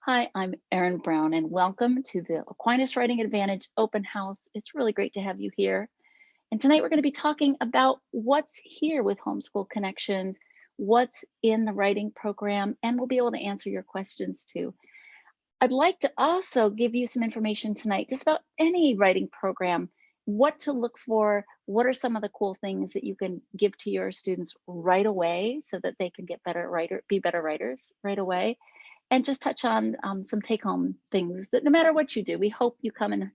Hi, I'm Erin Brown, and welcome to the Aquinas Writing Advantage Open House. It's really great to have you here. And tonight we're going to be talking about what's here with Homeschool Connections, what's in the writing program, and we'll be able to answer your questions too. I'd like to also give you some information tonight just about any writing program, what to look for, what are some of the cool things that you can give to your students right away so that they can be better writers right away, and just touch on some take-home things that no matter what you do, we hope you come and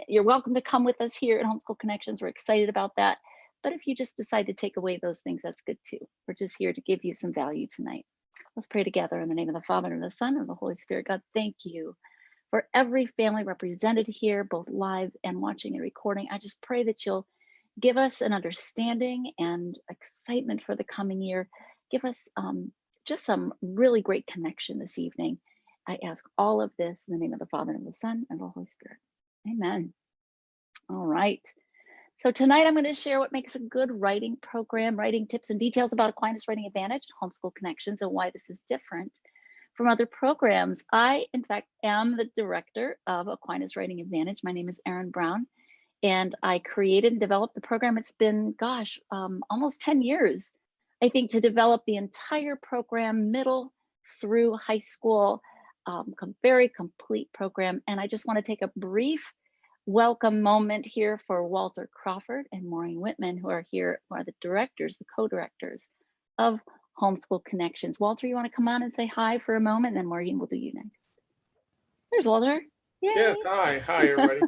you're welcome to come with us here at Homeschool Connections. We're excited about that. But if you just decide to take away those things, that's good too. We're just here to give you some value tonight. Let's pray together in the name of the Father and the Son and the Holy Spirit. God, thank you for every family represented here, both live and watching and recording. I just pray that you'll give us an understanding and excitement for the coming year. Give us just some really great connection this evening. I ask all of this in the name of the Father and the Son and the Holy Spirit. Amen. All right. So tonight I'm going to share what makes a good writing program, writing tips and details about Aquinas Writing Advantage, Homeschool Connections, and why this is different from other programs. I, in fact, am the director of Aquinas Writing Advantage. My name is Erin Brown, and I created and developed the program. It's been, almost 10 years, I think, to develop the entire program, middle through high school, very complete program. And I just want to take a brief welcome moment here for Walter Crawford and Maureen Whitman, who are here, who are the directors, the co-directors of Homeschool Connections. Walter, you want to come on and say hi for a moment, and then Maureen will do you next. There's Walter. Yay. Yes, hi everybody.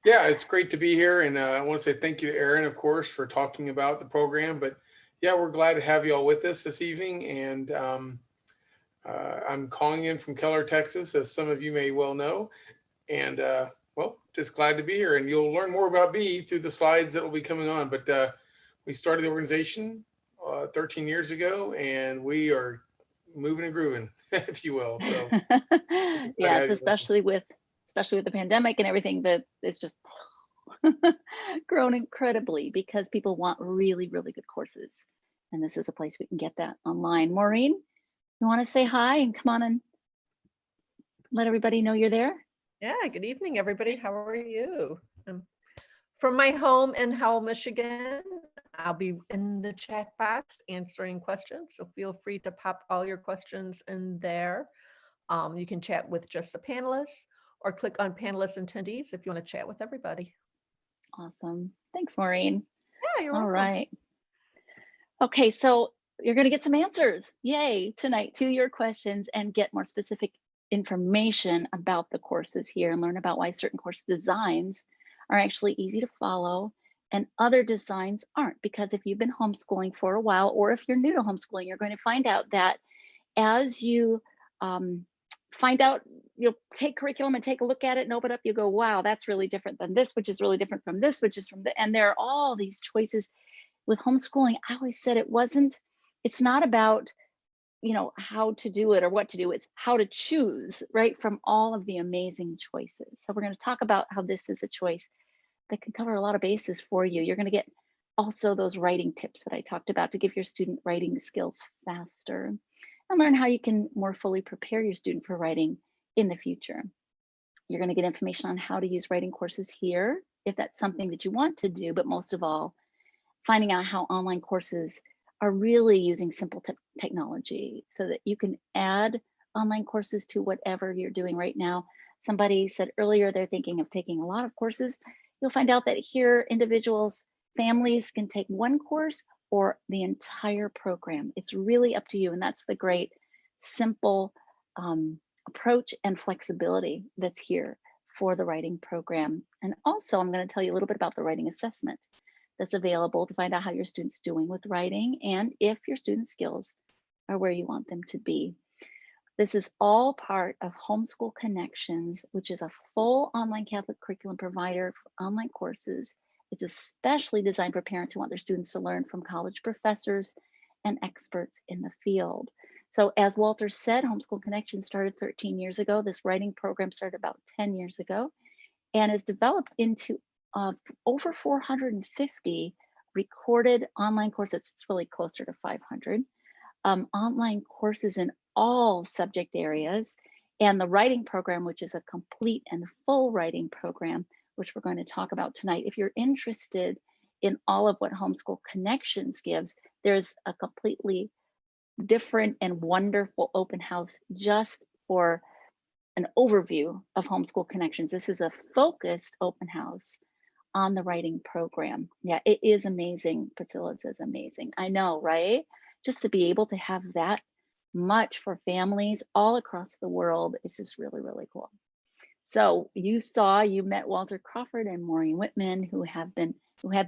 Yeah, it's great to be here, and I want to say thank you to Erin, of course, for talking about the program. But yeah, we're glad to have you all with us this evening, and I'm calling in from Keller, Texas, as some of you may well know, and well, just glad to be here. And you'll learn more about me through the slides that will be coming on. But we started the organization 13 years ago, and we are moving and grooving, if you will. So yes, especially with the pandemic and everything, that it's just grown incredibly because people want really, really good courses. And this is a place we can get that online. Maureen, you want to say hi and come on and let everybody know you're there? Yeah, good evening, everybody. How are you? From my home in Howell, Michigan. I'll be in the chat box answering questions, so feel free to pop all your questions in there. You can chat with just the panelists or click on panelists and attendees if you want to chat with everybody. Awesome. Thanks, Maureen. Yeah, you're welcome. All right. Okay, so you're going to get some answers, yay, tonight to your questions and get more specific information about the courses here and learn about why certain course designs are actually easy to follow and other designs aren't. Because if you've been homeschooling for a while, or if you're new to homeschooling, you're going to find out that as you find out, you'll take curriculum and take a look at it and open it up, you go, wow, that's really different than this, which is really different from this, which is from the, and there are all these choices. With homeschooling, I always said it's not about, how to do it or what to do, it's how to choose, right, from all of the amazing choices. So we're going to talk about how this is a choice that can cover a lot of bases for you. You're going to get also those writing tips that I talked about to give your student writing skills faster, and learn how you can more fully prepare your student for writing in the future. You're going to get information on how to use writing courses here, if that's something that you want to do, but most of all, finding out how online courses are really using simple technology so that you can add online courses to whatever you're doing right now. Somebody said earlier they're thinking of taking a lot of courses. You'll find out that here individuals, families can take one course or the entire program. It's really up to you. And that's the great, simple approach and flexibility that's here for the writing program. And also, I'm going to tell you a little bit about the writing assessment that's available to find out how your student's doing with writing and if your student skills are where you want them to be. This is all part of Homeschool Connections, which is a full online Catholic curriculum provider for online courses. It's especially designed for parents who want their students to learn from college professors and experts in the field. So as Walter said, Homeschool Connections started 13 years ago. This writing program started about 10 years ago and is developed into over 450 recorded online courses. It's really closer to 500 online courses in all subject areas, and the writing program, which is a complete and full writing program, which we're going to talk about tonight. If you're interested in all of what Homeschool Connections gives, there's a completely different and wonderful open house just for an overview of Homeschool Connections. This is a focused open house on the writing program. Yeah, it is amazing. Priscilla says amazing. I know, right? Just to be able to have that much for families all across the world is just really, really cool. So you met Walter Crawford and Maureen Whitman, who had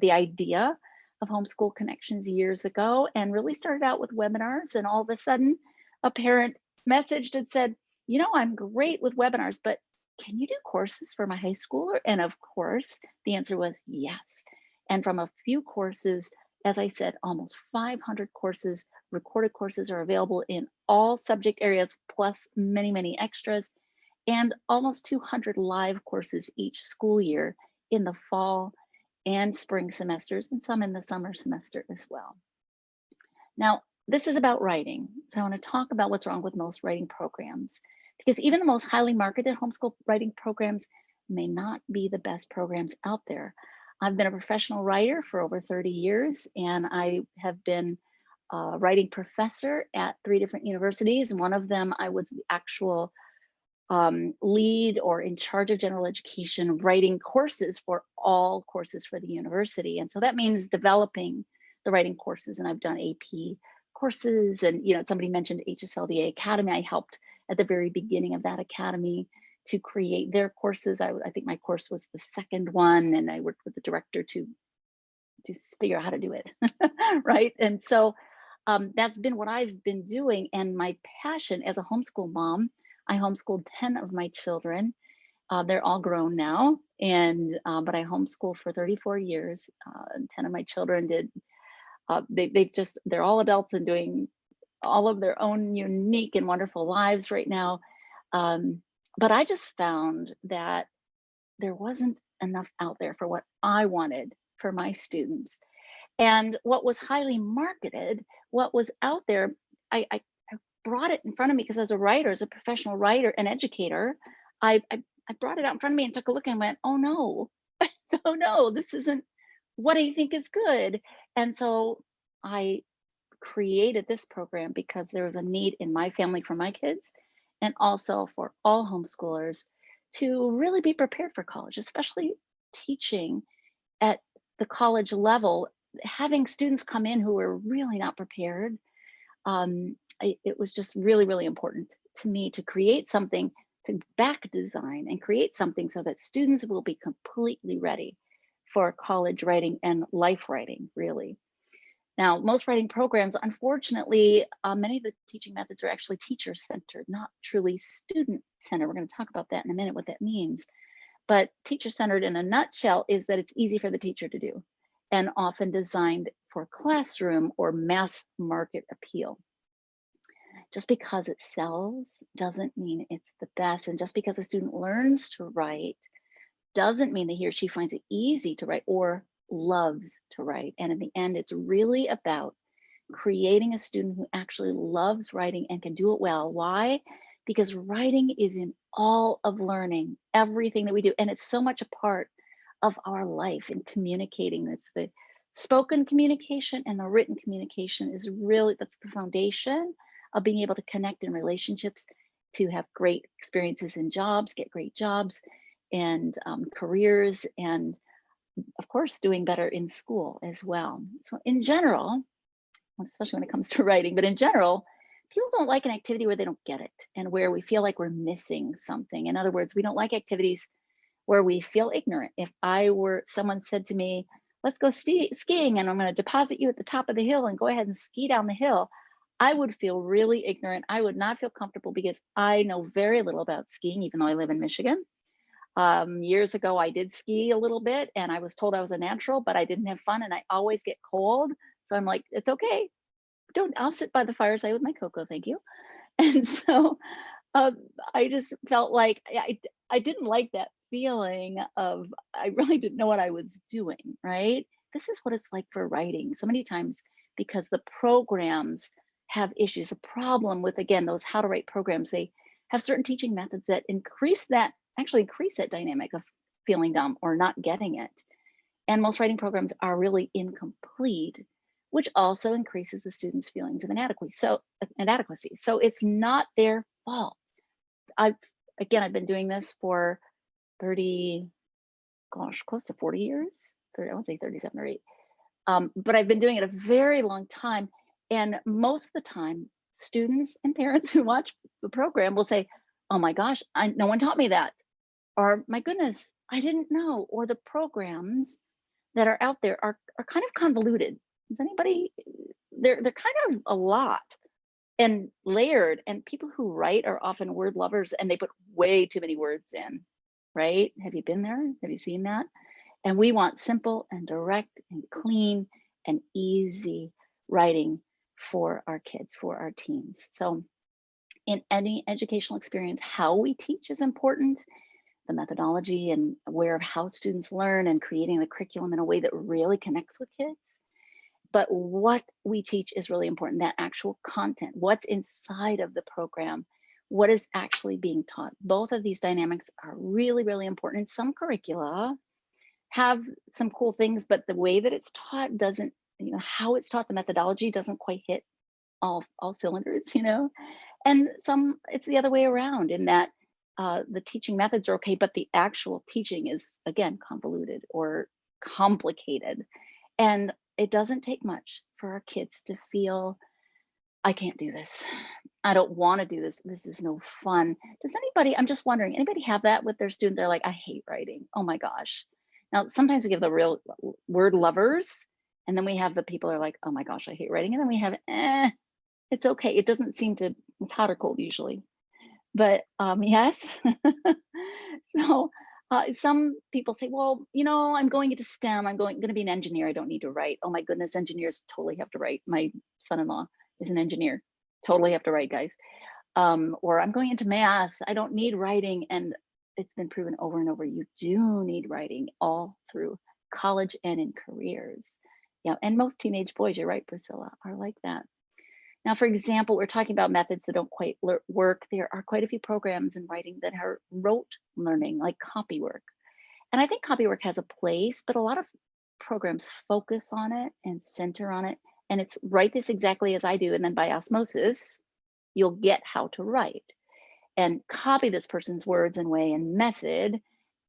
the idea of Homeschool Connections years ago and really started out with webinars. And all of a sudden, a parent messaged and said, you know, I'm great with webinars, but can you do courses for my high schooler? And of course, the answer was yes. And from a few courses, as I said, almost 500 courses, recorded courses are available in all subject areas, plus many, many extras, and almost 200 live courses each school year in the fall and spring semesters, and some in the summer semester as well. Now, this is about writing. So I want to talk about what's wrong with most writing programs, because even the most highly marketed homeschool writing programs may not be the best programs out there. I've been a professional writer for over 30 years, and I have been a writing professor at 3 different universities. And one of them, I was the actual lead or in charge of general education, writing courses for all courses for the university. And so that means developing the writing courses. And I've done AP courses, and somebody mentioned HSLDA Academy. I helped at the very beginning of that academy to create their courses. I think my course was the second one, and I worked with the director to figure out how to do it, right? And so that's been what I've been doing. And my passion as a homeschool mom, I homeschooled 10 of my children. They're all grown now, and but I homeschooled for 34 years. 10 of my children did. They're all adults and doing all of their own unique and wonderful lives right now. But I just found that there wasn't enough out there for what I wanted for my students. And what was highly marketed, what was out there, I brought it in front of me because as a writer, as a professional writer and educator, I brought it out in front of me and took a look and went, oh no, oh no, this isn't what I think is good. And so I created this program because there was a need in my family for my kids, and also for all homeschoolers to really be prepared for college, especially teaching at the college level, having students come in who were really not prepared. It was just really, really important to me to create something, to back design and create something so that students will be completely ready for college writing and life writing, really. Now, most writing programs, unfortunately, many of the teaching methods are actually teacher-centered, not truly student-centered. We're going to talk about that in a minute, what that means. But teacher-centered in a nutshell is that it's easy for the teacher to do and often designed for classroom or mass market appeal. Just because it sells doesn't mean it's the best. And just because a student learns to write doesn't mean that he or she finds it easy to write or loves to write. And in the end, it's really about creating a student who actually loves writing and can do it well. Why? Because writing is in all of learning, everything that we do. And it's so much a part of our life in communicating. It's the spoken communication and the written communication is really, that's the foundation of being able to connect in relationships, to have great experiences in jobs, get great jobs and careers, and of course, doing better in school as well. So in general, especially when it comes to writing, but in general, people don't like an activity where they don't get it and where we feel like we're missing something. In other words, we don't like activities where we feel ignorant. If someone said to me, let's go skiing and I'm going to deposit you at the top of the hill and go ahead and ski down the hill, I would feel really ignorant. I would not feel comfortable because I know very little about skiing, even though I live in Michigan. Years ago, I did ski a little bit and I was told I was a natural, but I didn't have fun and I always get cold. So I'm like, it's okay. I'll sit by the fireside with my cocoa, thank you. And so I just felt like I didn't like that feeling of, I really didn't know what I was doing, right? This is what it's like for writing so many times, because the programs have issues, a problem with, again, those how to write programs. They have certain teaching methods that actually increase that dynamic of feeling dumb or not getting it. And most writing programs are really incomplete, which also increases the students' feelings of inadequacy. So it's not their fault. I've been doing this for 30, close to 40 years. 30, I would say 37 or 8. But I've been doing it a very long time. And most of the time, students and parents who watch the program will say, oh my gosh, no one taught me that. Or my goodness, I didn't know. Or the programs that are out there are kind of convoluted. Is anybody, they're kind of a lot and layered. And people who write are often word lovers and they put way too many words in, right? Have you been there? Have you seen that? And we want simple and direct and clean and easy writing for our kids, for our teens. So in any educational experience, how we teach is important. The methodology and aware of how students learn and creating the curriculum in a way that really connects with kids. But what we teach is really important, that actual content, what's inside of the program, what is actually being taught. Both of these dynamics are really, really important. Some curricula have some cool things, but the way that it's taught doesn't, how it's taught, the methodology doesn't quite hit all cylinders, and some it's the other way around in that the teaching methods are okay, but the actual teaching is, again, convoluted or complicated. And it doesn't take much for our kids to feel, I can't do this. I don't want to do this. This is no fun. I'm just wondering, anybody have that with their student? They're like, I hate writing. Oh my gosh. Now, sometimes we give the real word lovers, and then we have the people who are like, oh my gosh, I hate writing. And then we have, it's okay. It doesn't seem to, it's hot or cold usually. But yes. So some people say, well, I'm going into STEM. I'm going to be an engineer. I don't need to write. Oh my goodness, engineers totally have to write. My son-in-law is an engineer. Totally have to write, guys. Or I'm going into math. I don't need writing. And it's been proven over and over, you do need writing all through college and in careers. Yeah, and most teenage boys, you're right, Priscilla, are like that. Now, for example, we're talking about methods that don't quite work. There are quite a few programs in writing that are rote learning, like copy work. And I think copy work has a place, but a lot of programs focus on it and center on it. And it's write this exactly as I do. And then by osmosis, you'll get how to write and copy this person's words and way and method,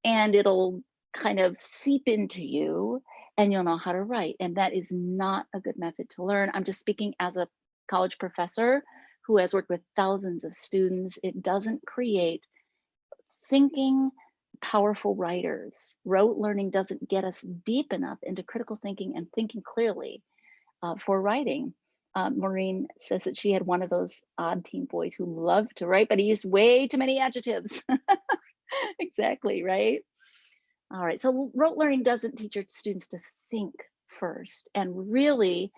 and it'll kind of seep into you and you'll know how to write. And that is not a good method to learn. I'm just speaking as a college professor who has worked with thousands of students. It doesn't create thinking, powerful writers. Rote learning doesn't get us deep enough into critical thinking and thinking clearly for writing. Maureen says that she had one of those odd teen boys who loved to write, but he used way too many adjectives. Exactly, right? All right, so rote learning doesn't teach your students to think first. And really,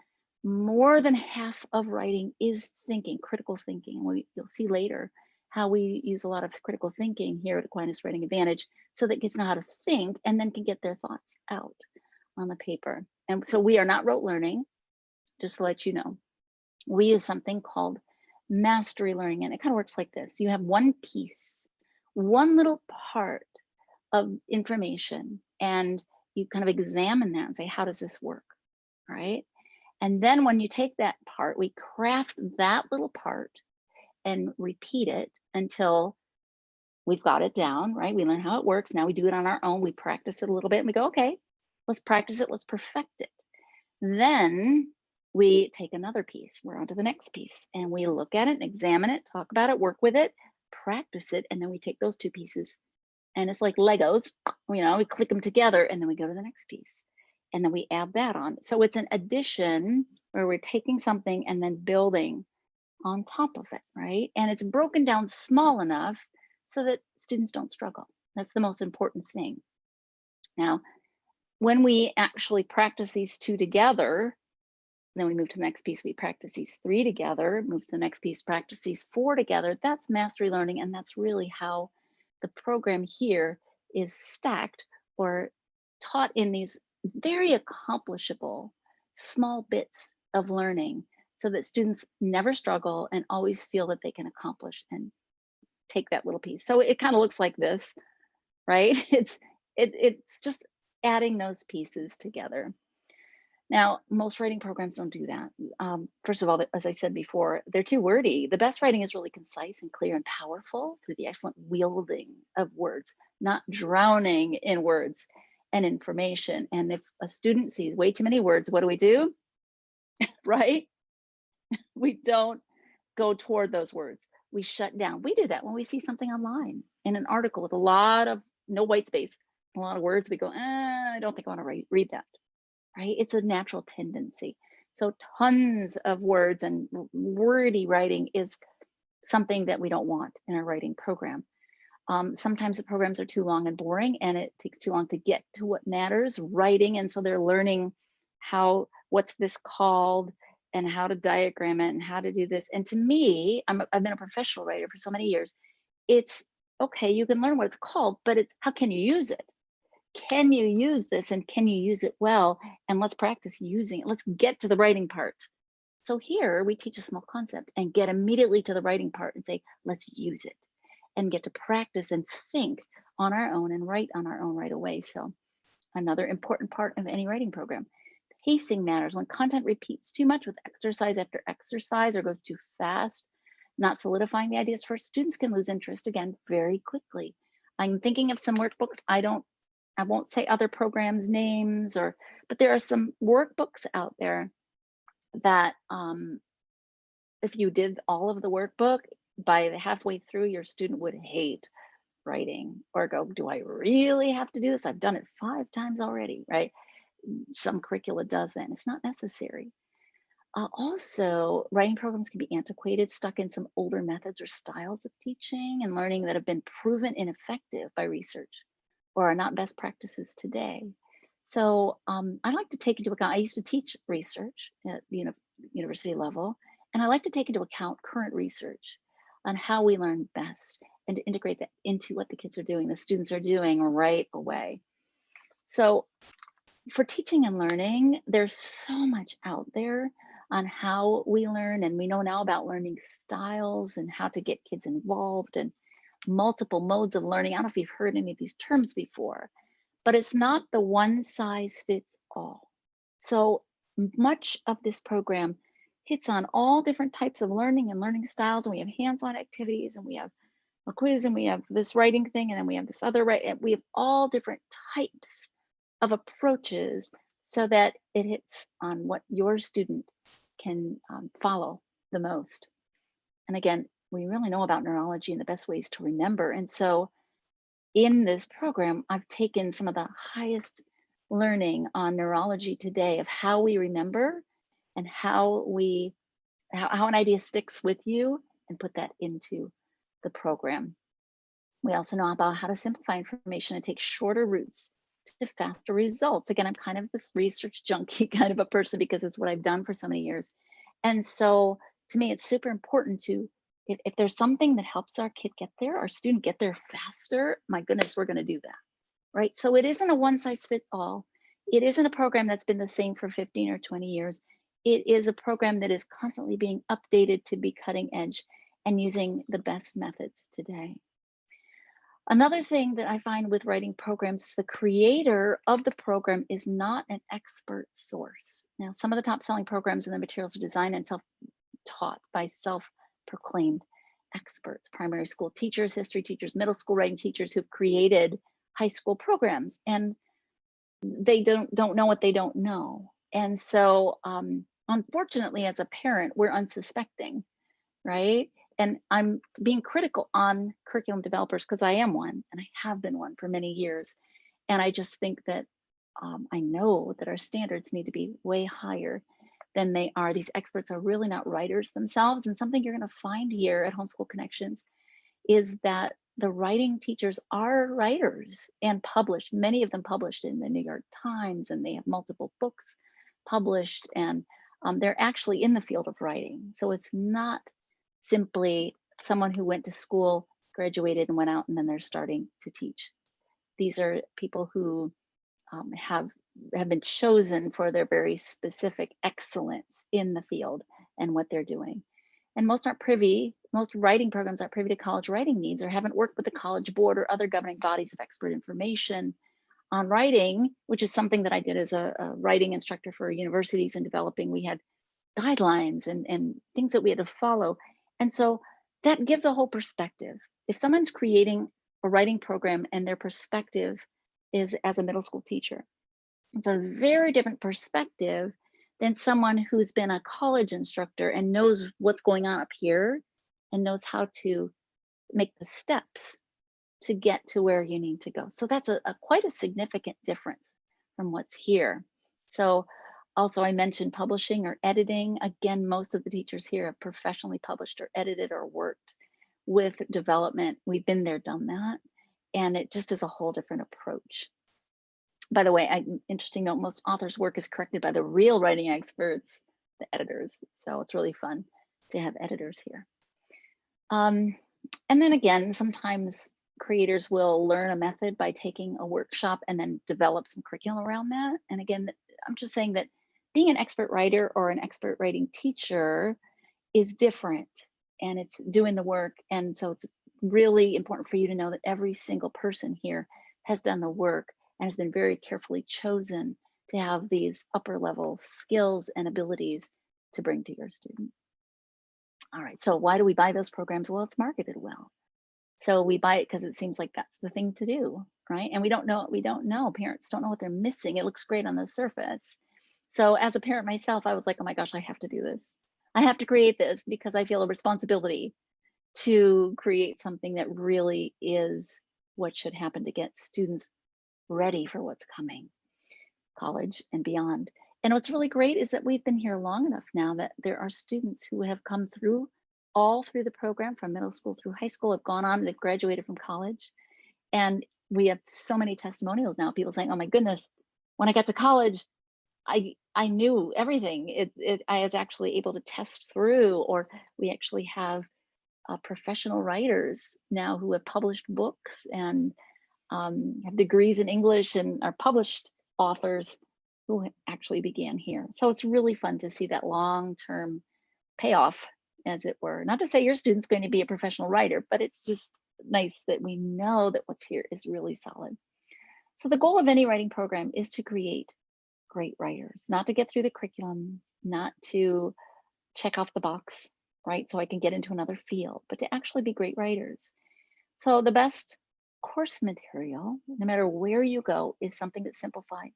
more than half of writing is thinking, critical thinking. You'll see later how we use a lot of critical thinking here at Aquinas Writing Advantage so that kids know how to think and then can get their thoughts out on the paper. And so we are not rote learning, just to let you know. We use something called mastery learning, and it kind of works like this. You have one piece, one little part of information, and you kind of examine that and say, how does this work, right? And then when you take that part, we craft that little part and repeat it until we've got it down, right? We learn how it works. Now we do it on our own. We practice it a little bit and we go, okay, let's practice it. Let's perfect it. Then we take another piece. We're on to the next piece and we look at it and examine it, talk about it, work with it, practice it. And then we take those two pieces and it's like Legos, we click them together and then we go to the next piece. And then we add that on. So it's an addition where we're taking something and then building on top of it, right? And it's broken down small enough so that students don't struggle. That's the most important thing. Now, when we actually practice these two together, then we move to the next piece, we practice these three together, move to the next piece, practice these four together. That's mastery learning. And that's really how the program here is stacked or taught in these very accomplishable small bits of learning so that students never struggle and always feel that they can accomplish and take that little piece. So it kind of looks like this, right? It's just adding those pieces together. Now, most writing programs don't do that. First of all, as I said before, they're too wordy. The best writing is really concise and clear and powerful through the excellent wielding of words, not drowning in words and information. And if a student sees way too many words, what do? Right? We don't go toward those words. We shut down. We do that when we see something online in an article with a lot of no white space, a lot of words. We go, I don't think I want to read that. Right? It's a natural tendency. So tons of words and wordy writing is something that we don't want in our writing program. Sometimes the programs are too long and boring, and it takes too long to get to what matters, writing. And so they're learning what's this called and how to diagram it and how to do this. And to me, I've been a professional writer for so many years. It's okay, you can learn what it's called, but it's how can you use it? Can you use this and can you use it well? And let's practice using it. Let's get to the writing part. So here we teach a small concept and get immediately to the writing part and say, let's use it and get to practice and think on our own and write on our own right away. So another important part of any writing program. Pacing matters. When content repeats too much with exercise after exercise or goes too fast, not solidifying the ideas first, students can lose interest again very quickly. I'm thinking of some workbooks. I won't say other programs' names, but there are some workbooks out there that if you did all of the workbook, by the halfway through, your student would hate writing or go, do I really have to do this? I've done it 5 times already, right? Some curricula does that, and it's not necessary. Also, writing programs can be antiquated, stuck in some older methods or styles of teaching and learning that have been proven ineffective by research or are not best practices today. So I like to take into account, I used to teach research at the university level, and I like to take into account current research on how we learn best and to integrate that into what the kids are doing, the students are doing right away. So for teaching and learning, there's so much out there on how we learn, and we know now about learning styles and how to get kids involved and multiple modes of learning. I don't know if you've heard any of these terms before, but it's not the one size fits all. So much of this program hits on all different types of learning and learning styles, and we have hands-on activities, and we have a quiz, and we have this writing thing, and then we have this other we have all different types of approaches so that it hits on what your student can follow the most. And again, we really know about neurology and the best ways to remember. And so in this program, I've taken some of the highest learning on neurology today of how we remember and how an idea sticks with you, and put that into the program. We also know about how to simplify information and take shorter routes to faster results. Again, I'm kind of this research junkie kind of a person because it's what I've done for so many years. And so to me, it's super important to, if there's something that helps our kid get there, our student get there faster, my goodness, we're going to do that, right? So it isn't a one size fits all. It isn't a program that's been the same for 15 or 20 years. It is a program that is constantly being updated to be cutting edge and using the best methods today. Another thing that I find with writing programs is the creator of the program is not an expert source. Now, some of the top selling programs and the materials are designed and self-taught by self-proclaimed experts, primary school teachers, history teachers, middle school writing teachers who've created high school programs, and they don't know what they don't know. And so unfortunately, as a parent, we're unsuspecting, right? And I'm being critical on curriculum developers because I am one, and I have been one for many years. And I just think that I know that our standards need to be way higher than they are. These experts are really not writers themselves. And something you're going to find here at Homeschool Connections is that the writing teachers are writers and published, many of them published in the New York Times, and they have multiple books published, and they're actually in the field of writing. So it's not simply someone who went to school, graduated, and went out, and then they're starting to teach. These are people who have been chosen for their very specific excellence in the field and what they're doing. And most writing programs aren't privy to college writing needs or haven't worked with the College Board or other governing bodies of expert information on writing, which is something that I did as a writing instructor for universities and developing. We had guidelines and things that we had to follow. And so that gives a whole perspective. If someone's creating a writing program and their perspective is as a middle school teacher, it's a very different perspective than someone who's been a college instructor and knows what's going on up here and knows how to make the steps to get to where you need to go. So that's a quite a significant difference from what's here. So also I mentioned publishing or editing. Again, most of the teachers here have professionally published or edited or worked with development. We've been there, done that. And it just is a whole different approach. By the way, interesting note, most authors' work is corrected by the real writing experts, the editors. So it's really fun to have editors here. And then again, sometimes creators will learn a method by taking a workshop and then develop some curriculum around that. And again, I'm just saying that being an expert writer or an expert writing teacher is different, and it's doing the work. And so it's really important for you to know that every single person here has done the work and has been very carefully chosen to have these upper level skills and abilities to bring to your student. All right, so why do we buy those programs? Well, it's marketed well. So we buy it because it seems like that's the thing to do, right? And we don't know. Parents don't know what they're missing. It looks great on the surface. So as a parent myself, I was like, oh my gosh, I have to do this. I have to create this because I feel a responsibility to create something that really is what should happen to get students ready for what's coming, college and beyond. And what's really great is that we've been here long enough now that there are students who have come through all through the program from middle school through high school, have gone on, they've graduated from college. And we have so many testimonials now, people saying, oh my goodness, when I got to college, I knew everything. I was actually able to test through, or we actually have professional writers now who have published books and have degrees in English and are published authors who actually began here. So it's really fun to see that long-term payoff, as it were. Not to say your student's going to be a professional writer, but it's just nice that we know that what's here is really solid. So the goal of any writing program is to create great writers, not to get through the curriculum, not to check off the box, right? So I can get into another field, but to actually be great writers. So the best course material, no matter where you go, is something that's simplified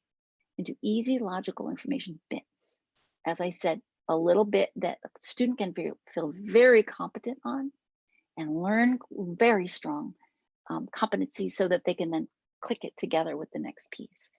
into easy, logical information bits. As I said, a little bit that a student can feel very competent on and learn very strong competencies so that they can then click it together with the next piece.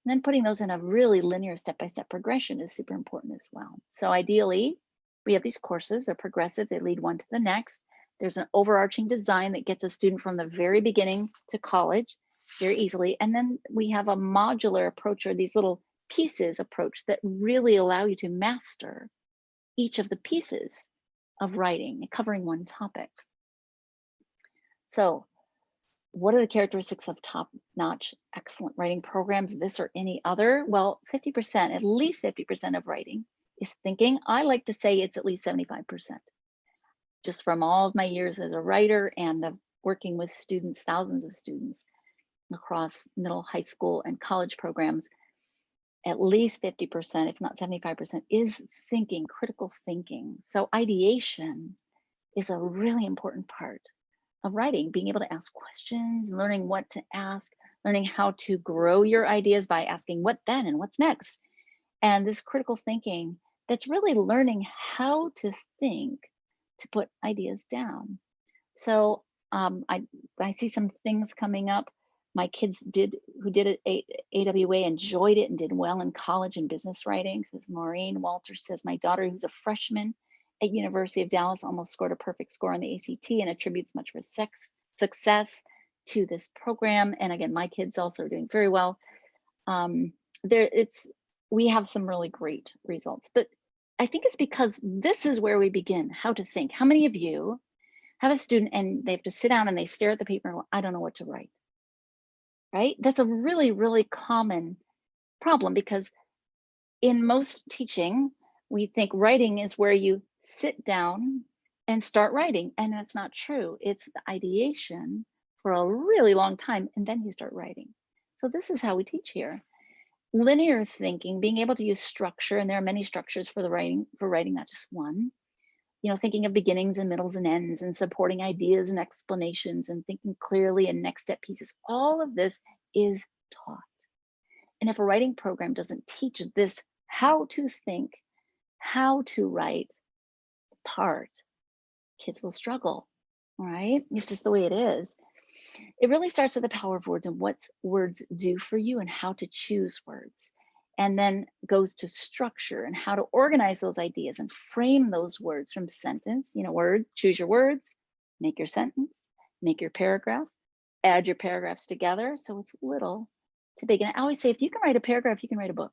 And then putting those in a really linear step-by-step progression is super important as well. So ideally, we have these courses, they're progressive, they lead one to the next. There's an overarching design that gets a student from the very beginning to college very easily. And then we have a modular approach, or these little pieces approach, that really allow you to master each of the pieces of writing, covering one topic. So what are the characteristics of top-notch, excellent writing programs, this or any other? Well, 50%, at least 50% of writing is thinking. I like to say it's at least 75%. Just from all of my years as a writer and of working with students, thousands of students across middle, high school, and college programs, at least 50%, if not 75%, is thinking, critical thinking. So ideation is a really important part of writing, being able to ask questions, learning what to ask, learning how to grow your ideas by asking what then and what's next. And this critical thinking, that's really learning how to think, to put ideas down. So I see some things coming up. My kids who did it AWA enjoyed it and did well in college in business writing. Says Maureen Walter says, my daughter, who's a freshman at University of Dallas, almost scored a perfect score on the ACT and attributes much of her success to this program. And again, my kids also are doing very well. We have some really great results, but I think it's because this is where we begin, how to think. How many of you have a student and they have to sit down and they stare at the paper and go, I don't know what to write, right? That's a really, really common problem, because in most teaching, we think writing is where you sit down and start writing. And that's not true. It's the ideation for a really long time, and then you start writing. So this is how we teach here. Linear thinking, being able to use structure, and there are many structures for writing, not just one. You know, thinking of beginnings and middles and ends, and supporting ideas and explanations, and thinking clearly and next step pieces. All of this is taught. And if a writing program doesn't teach this, how to think, how to write part, kids will struggle, right? It's just the way it is. It really starts with the power of words and what words do for you and how to choose words. And then goes to structure and how to organize those ideas and frame those words from sentence, you know, words, choose your words, make your sentence, make your paragraph, add your paragraphs together. So it's little to big. And I always say, if you can write a paragraph, you can write a book.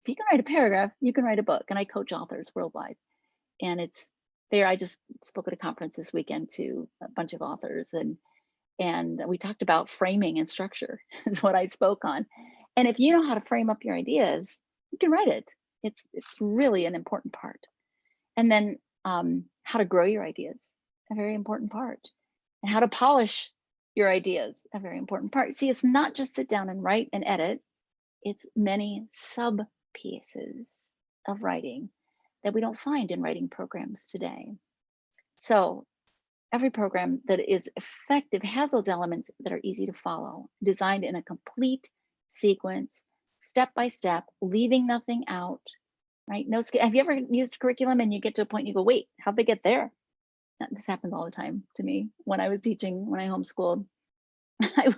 If you can write a paragraph, you can write a book. And I coach authors worldwide. And it's there. I just spoke at a conference this weekend to a bunch of authors, and we talked about framing and structure is what I spoke on. And if you know how to frame up your ideas, you can write it. It's really an important part. And then how to grow your ideas, a very important part. And how to polish your ideas, a very important part. See, it's not just sit down and write and edit. It's many sub pieces of writing that we don't find in writing programs today. So every program that is effective has those elements that are easy to follow, designed in a complete sequence, step by step, leaving nothing out, right? No, have you ever used a curriculum and you get to a point and you go, wait, how'd they get there? This happens all the time to me. When I was teaching, when I homeschooled, I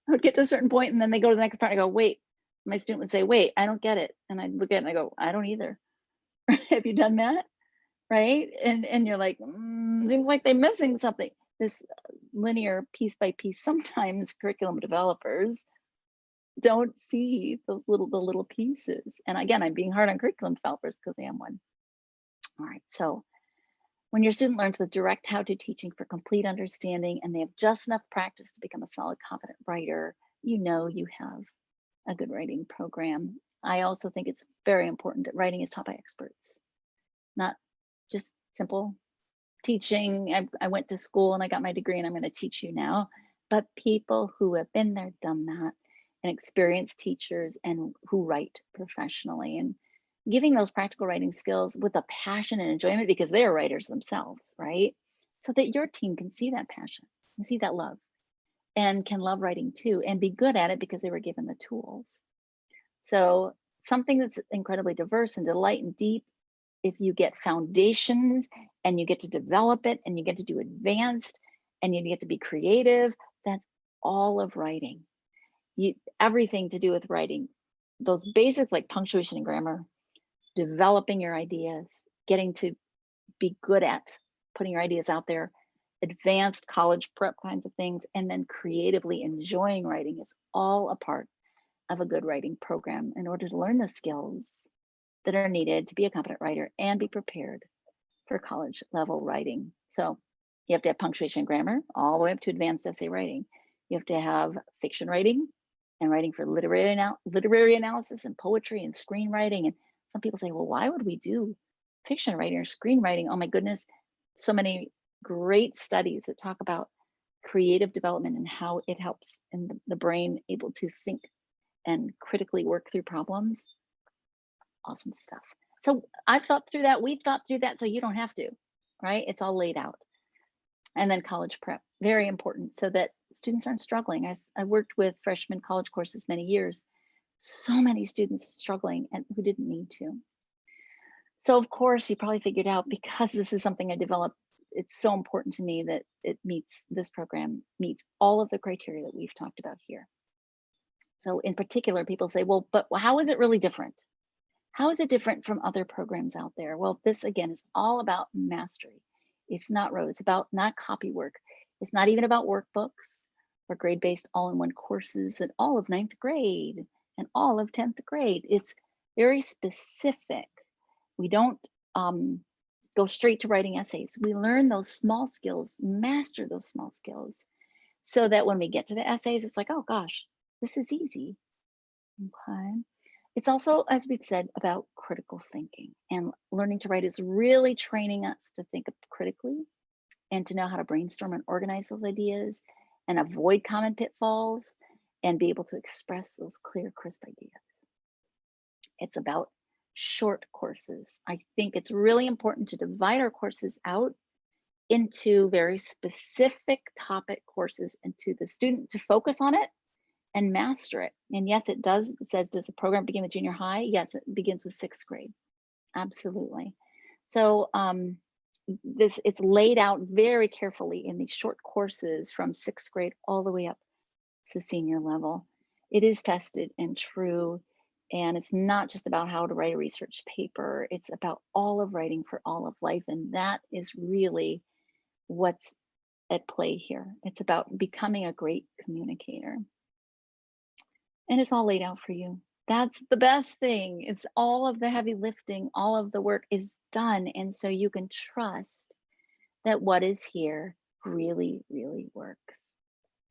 would get to a certain point and then they go to the next part and I go, wait, my student would say, wait, I don't get it. And I'd look at it and I go, I don't either. Have you done that? Right? And you're like, seems like they're missing something. This linear piece by piece, sometimes curriculum developers don't see those the little pieces. And again, I'm being hard on curriculum developers because I am one. All right, so when your student learns with direct how-to teaching for complete understanding and they have just enough practice to become a solid, confident writer, you know you have a good writing program. I also think it's very important that writing is taught by experts, not just simple teaching. I went to school and I got my degree and I'm going to teach you now, but people who have been there, done that, and experienced teachers and who write professionally, and giving those practical writing skills with a passion and enjoyment because they are writers themselves, right? So that your team can see that passion and see that love and can love writing too and be good at it because they were given the tools. So something that's incredibly diverse and delight and deep, if you get foundations and you get to develop it and you get to do advanced and you get to be creative, that's all of writing. Everything to do with writing, those basics like punctuation and grammar, developing your ideas, getting to be good at putting your ideas out there, advanced college prep kinds of things, and then creatively enjoying writing is all a part of a good writing program in order to learn the skills that are needed to be a competent writer and be prepared for college level writing. So you have to have punctuation and grammar all the way up to advanced essay writing. You have to have fiction writing and writing for literary analysis and poetry and screenwriting. And some people say, well, why would we do fiction writing or screenwriting? Oh my goodness, so many great studies that talk about creative development and how it helps in the brain able to think and critically work through problems. Awesome stuff. So I've thought through that, we've thought through that, so you don't have to, right? It's all laid out. And then college prep, very important so that students aren't struggling. I worked with freshman college courses many years, so many students struggling and who didn't need to. So of course, you probably figured out, because this is something I developed, it's so important to me that this program meets all of the criteria that we've talked about here. So in particular, people say, well, but how is it really different? How is it different from other programs out there? Well, this again is all about mastery. It's not rote. It's about not copy work. It's not even about workbooks or grade-based all-in-one courses at all of 9th grade and all of 10th grade. It's very specific. We don't go straight to writing essays. We learn those small skills, master those small skills, so that when we get to the essays, it's like, oh gosh, this is easy. Okay. It's also, as we've said, about critical thinking, and learning to write is really training us to think critically and to know how to brainstorm and organize those ideas and avoid common pitfalls and be able to express those clear, crisp ideas. It's about short courses. I think it's really important to divide our courses out into very specific topic courses and to the student to focus on it and master it. And yes, it does. It says, does the program begin with junior high? Yes, it begins with 6th grade. Absolutely. So it's laid out very carefully in these short courses from 6th grade all the way up to senior level. It is tested and true. And it's not just about how to write a research paper. It's about all of writing for all of life. And that is really what's at play here. It's about becoming a great communicator. And it's all laid out for you. That's the best thing. It's all of the heavy lifting, all of the work is done. And so you can trust that what is here really, really works.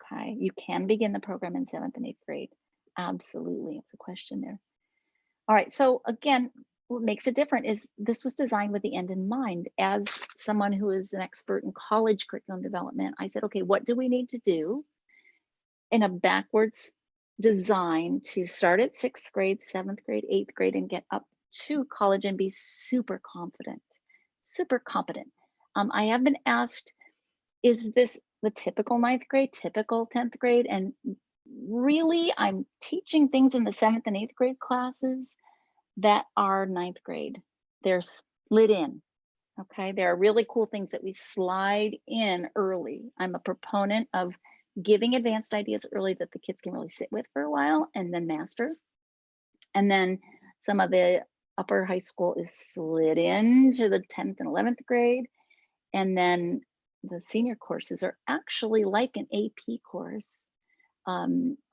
Okay. You can begin the program in 7th and 8th grade. Absolutely. It's a question there. All right. So again, what makes it different is this was designed with the end in mind. As someone who is an expert in college curriculum development, I said, okay, what do we need to do in a backwards design to start at 6th grade, 7th grade, 8th grade, and get up to college and be super confident, super competent. I have been asked, is this the typical 9th grade, typical 10th grade? And really, I'm teaching things in the 7th and 8th grade classes that are 9th grade. They're slid in. Okay, there are really cool things that we slide in early. I'm a proponent of giving advanced ideas early that the kids can really sit with for a while and then master. And then some of the upper high school is slid into the 10th and 11th grade. And then the senior courses are actually like an AP course.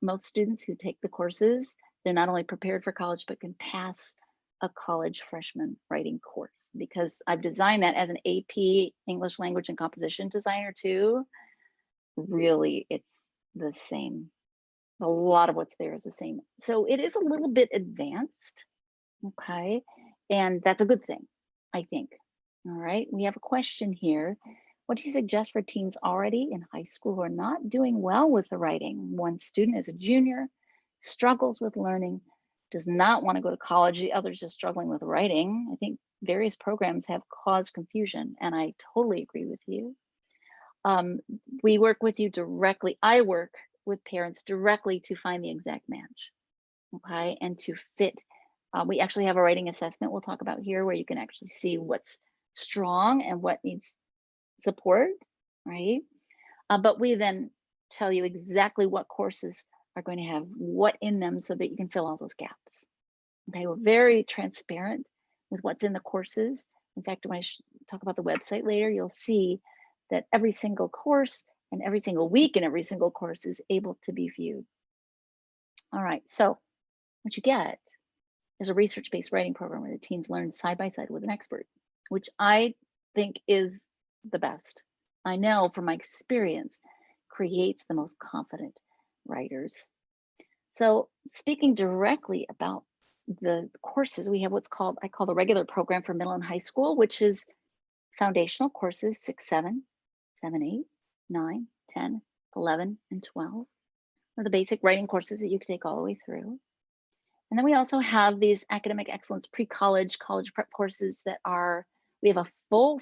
Most students who take the courses, they're not only prepared for college, but can pass a college freshman writing course, because I've designed that as an AP English language and composition designer too. Really, it's the same. A lot of what's there is the same. So it is a little bit advanced, okay? And that's a good thing, I think. All right, we have a question here. What do you suggest for teens already in high school who are not doing well with the writing? One student is a junior, struggles with learning, does not want to go to college. The other's just struggling with writing. I think various programs have caused confusion, and I totally agree with you. We work with you directly. I work with parents directly to find the exact match, okay, and to fit. We actually have a writing assessment we'll talk about here where you can actually see what's strong and what needs support, right? But we then tell you exactly what courses are going to have what in them so that you can fill all those gaps. Okay, we're very transparent with what's in the courses. In fact, when I talk about the website later, you'll see that every single course and every single week and every single course is able to be viewed. All right, so what you get is a research-based writing program where the teens learn side by side with an expert, which I think is the best. I know from my experience creates the most confident writers. So speaking directly about the courses, we have what's called, I call the regular program for middle and high school, which is foundational courses 6, 7, 7, 8, 9, 10, 11, and 12 are the basic writing courses that you can take all the way through. And then we also have these academic excellence pre-college, college prep courses that are, we have a full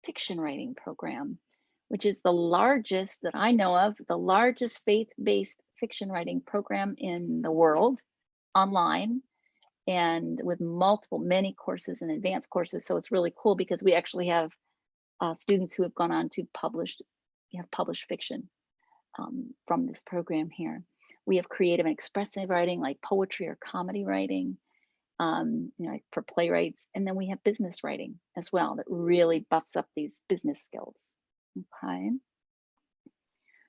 fiction writing program, which is the largest that I know of, the largest faith-based fiction writing program in the world, online, and with many courses and advanced courses. So it's really cool because we actually have students who have gone on to published fiction from this program here. We have creative and expressive writing like poetry or comedy writing, like for playwrights. And then we have business writing as well that really buffs up these business skills. Okay.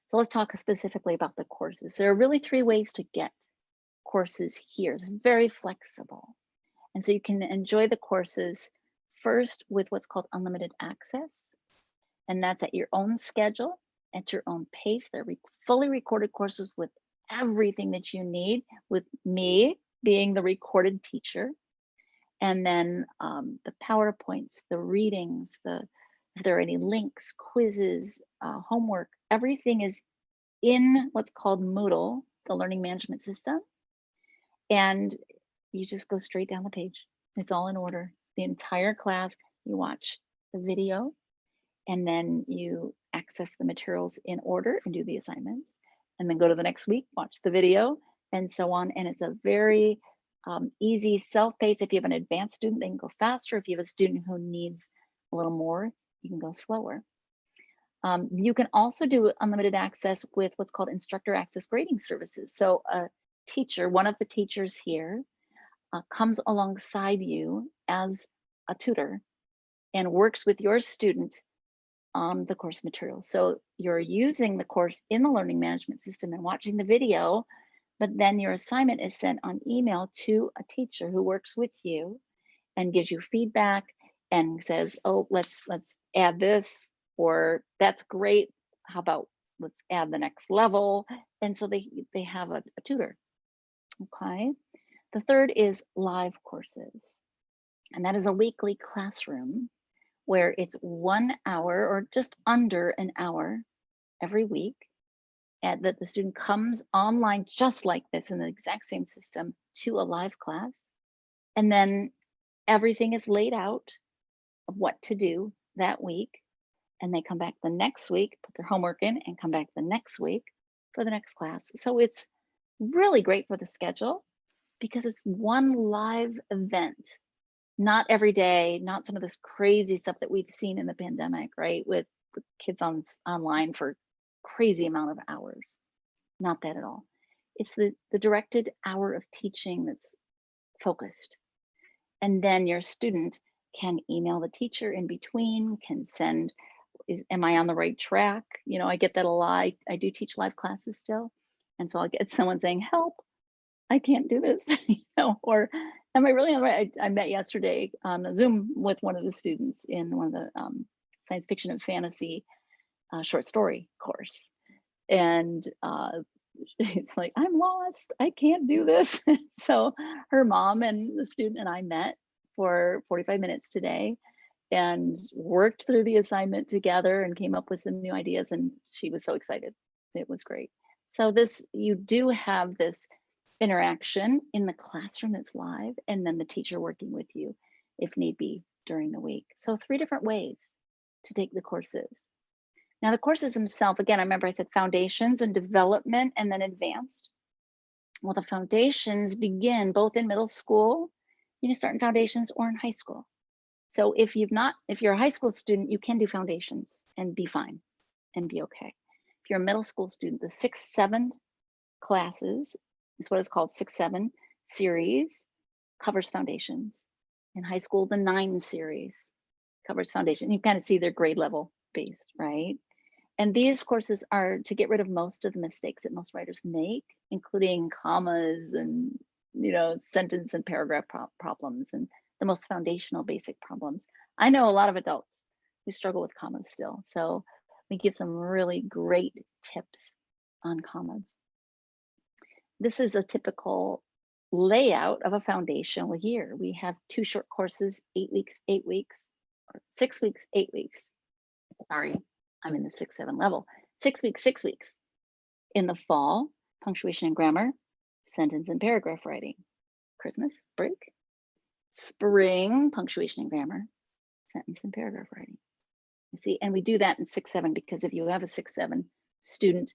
So let's talk specifically about the courses. There are really 3 ways to get courses here. It's very flexible. And so you can enjoy the courses first with what's called unlimited access. And that's at your own schedule, at your own pace. They're fully recorded courses with everything that you need with me being the recorded teacher. And then the PowerPoints, the readings, if there are any links, quizzes, homework, everything is in what's called Moodle, the learning management system. And you just go straight down the page. It's all in order. The entire class, you watch the video, and then you access the materials in order and do the assignments, and then go to the next week, watch the video, and so on. And it's a very easy self-paced. If you have an advanced student, they can go faster. If you have a student who needs a little more, you can go slower. You can also do unlimited access with what's called instructor access grading services. So a teacher, one of the teachers here, comes alongside you as a tutor and works with your student on the course material. So you're using the course in the learning management system and watching the video, but then your assignment is sent on email to a teacher who works with you and gives you feedback and says, oh, let's add this, or that's great. How about let's add the next level? And so they have a tutor. Okay. The third is live courses. And that is a weekly classroom where it's 1 hour or just under an hour every week, and that the student comes online just like this in the exact same system to a live class. And then everything is laid out of what to do that week. And they come back the next week, put their homework in, and come back the next week for the next class. So it's really great for the schedule because it's one live event. Not every day, not some of this crazy stuff that we've seen in the pandemic, right? With kids online for crazy amount of hours. Not that at all. It's the directed hour of teaching that's focused. And then your student can email the teacher in between, can send, am I on the right track? You know, I get that a lot. I do teach live classes still. And so I'll get someone saying, help, I can't do this, you know, or am I really on the right? I met yesterday on a Zoom with one of the students in one of the science fiction and fantasy short story course. And it's like, I'm lost, I can't do this. So her mom and the student and I met for 45 minutes today and worked through the assignment together and came up with some new ideas, and she was so excited. It was great. So this, you do have this interaction in the classroom that's live, and then the teacher working with you if need be during the week. So 3 different ways to take the courses. Now the courses themselves, again, I remember I said foundations and development and then advanced. Well, the foundations begin both in middle school, you can start in foundations, or in high school. So if you're a high school student, you can do foundations and be fine and be okay. If you're a middle school student, the 6-7 classes is what is called 6-7 series covers foundations. In high school, the 9 series covers foundation. You kind of see their grade level based, right? And these courses are to get rid of most of the mistakes that most writers make, including commas and, you know, sentence and paragraph problems and the most foundational basic problems. I know a lot of adults who struggle with commas still. So we give some really great tips on commas. This is a typical layout of a foundational year. We have 2 short courses, 8 weeks, 8 weeks, or 6 weeks, 8 weeks. Sorry, I'm in the 6-7 level. 6 weeks, 6 weeks. In the fall, punctuation and grammar, sentence and paragraph writing. Christmas break. Spring, punctuation and grammar, sentence and paragraph writing. You see, and we do that in 6-7 because if you have a 6-7 student,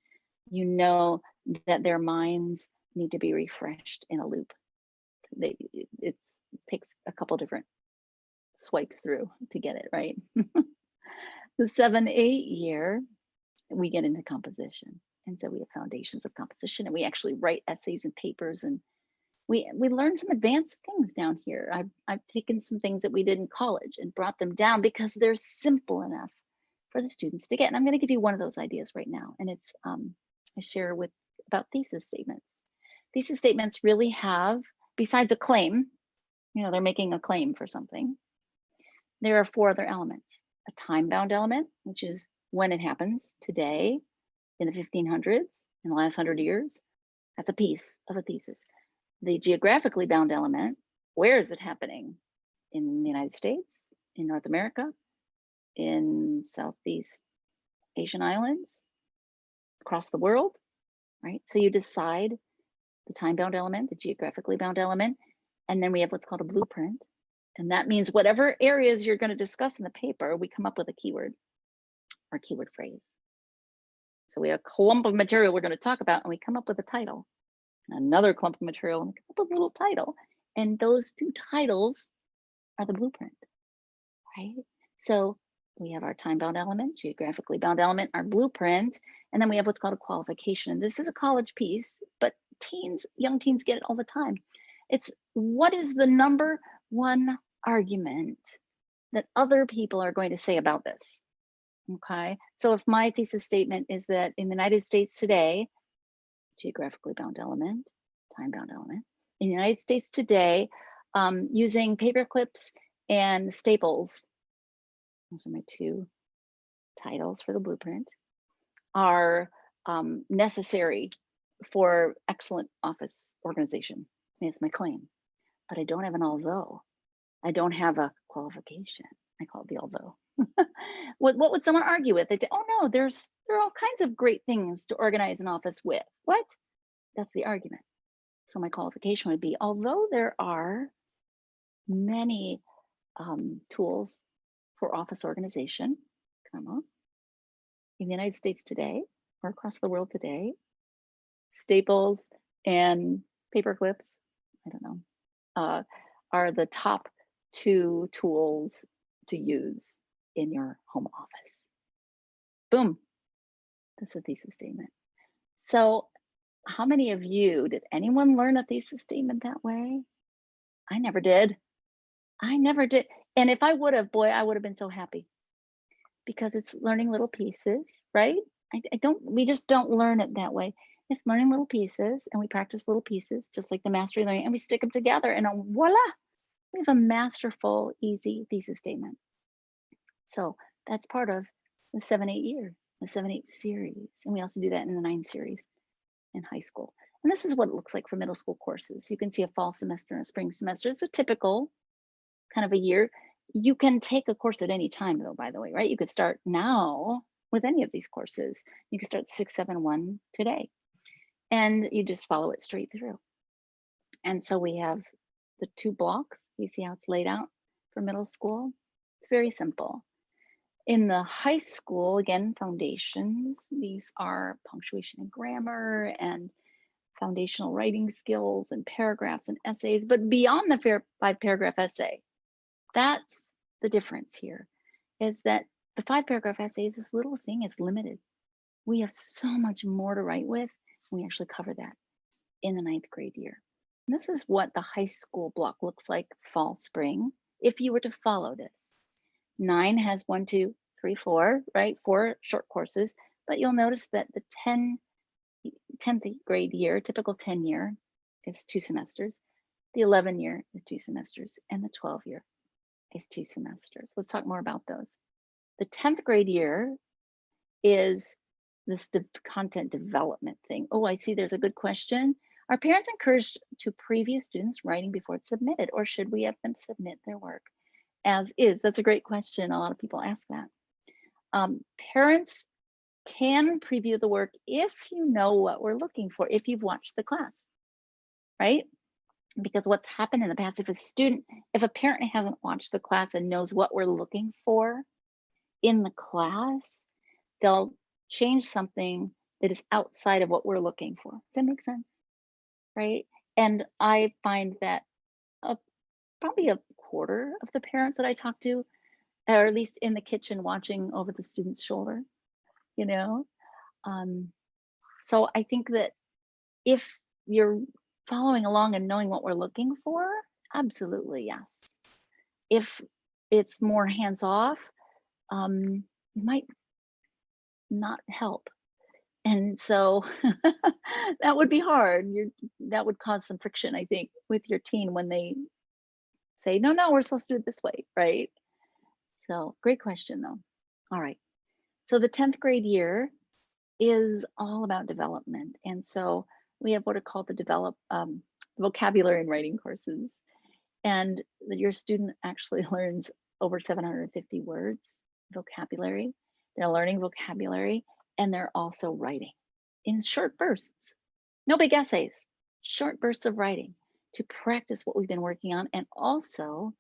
you know that their minds need to be refreshed in a loop. It takes a couple different swipes through to get it right. The 7-8 year, we get into composition. And so we have foundations of composition, and we actually write essays and papers, and we learn some advanced things down here. I've taken some things that we did in college and brought them down because they're simple enough for the students to get. And I'm going to give you one of those ideas right now. And it's, I share about thesis statements. Thesis statements really have, besides a claim, you know, they're making a claim for something. There are 4 other elements. A time-bound element, which is when it happens, today, in the 1500s, in the last 100 years. That's a piece of a thesis. the geographically bound element, where is it happening? In the United States, in North America, in Southeast Asian islands, across the world, right? So you decide the time-bound element, the geographically bound element, and then we have what's called a blueprint. And that means whatever areas you're going to discuss in the paper, we come up with a keyword or keyword phrase. So we have a clump of material we're going to talk about, and we come up with a title. Another clump of material, and we come up with a little title. And those two titles are the blueprint, right? So we have our time-bound element, geographically bound element, our blueprint, and then we have what's called a qualification. And this is a college piece, but young teens get it all the time. It's what is the number one argument that other people are going to say about this? Okay, so if my thesis statement is that in the United States today, geographically bound element, time-bound element, in the United States today, using paper clips and staples, those are my two titles for the blueprint, are necessary for excellent office organization. I mean, it's my claim, but I don't have an although. I don't have a qualification. I call it the although. What would someone argue with? They say, oh no, there are all kinds of great things to organize an office with. What? That's the argument. So my qualification would be, although there are many tools for office organization, in the United States today or across the world today, staples and paper clips, I don't know, are the top two tools to use in your home office. Boom. That's a thesis statement. So how many of you, did anyone learn a thesis statement that way? I never did. I never did. And if I would have, boy, I would have been so happy, because it's learning little pieces, right? We just don't learn it that way. It's learning little pieces, and we practice little pieces, just like the mastery learning, and we stick them together, and voila, we have a masterful, easy thesis statement. So that's part of the 7-8 year, the 7-8 series. And we also do that in the 9 series in high school. And this is what it looks like for middle school courses. You can see a fall semester and a spring semester. It's a typical kind of a year. You can take a course at any time though, by the way, right? You could start now with any of these courses. You could start 671 today, and you just follow it straight through. And so we have the 2 blocks. You see how it's laid out for middle school? It's very simple. In the high school, again, foundations, these are punctuation and grammar and foundational writing skills and paragraphs and essays. But beyond the 5-paragraph essay, that's the difference here, is that the 5-paragraph essay is this little thing, it's limited. We have so much more to write with, and we actually cover that in the 9th grade year. And this is what the high school block looks like fall, spring, if you were to follow this. 9 has 1, 2, 3, 4, right? 4 short courses, but you'll notice that the 10th grade year, typical 10 year, is 2 semesters. The 11 year is 2 semesters, and the 12 year is 2 semesters. Let's talk more about those. The 10th grade year is this content development thing. Oh, I see there's a good question. Are parents encouraged to preview students' writing before it's submitted, or should we have them submit their work as is? That's a great question. A lot of people ask that. Parents can preview the work if you know what we're looking for, if you've watched the class, right? Because what's happened in the past, if a parent hasn't watched the class and knows what we're looking for in the class, they'll change something that is outside of what we're looking for. Does that make sense? Right? And I find that probably a quarter of the parents that I talk to are at least in the kitchen watching over the student's shoulder, you know? So I think that if you're following along and knowing what we're looking for, absolutely yes. If it's more hands-off, you might not help. And so that would be hard. That would cause some friction, I think, with your teen when they say, no, we're supposed to do it this way, right? So great question though. All right. So the 10th grade year is all about development. And so we have what are called the vocabulary and writing courses. And your student actually learns over 750 words, vocabulary. They're learning vocabulary, and they're also writing in short bursts. No big essays, short bursts of writing to practice what we've been working on. And also,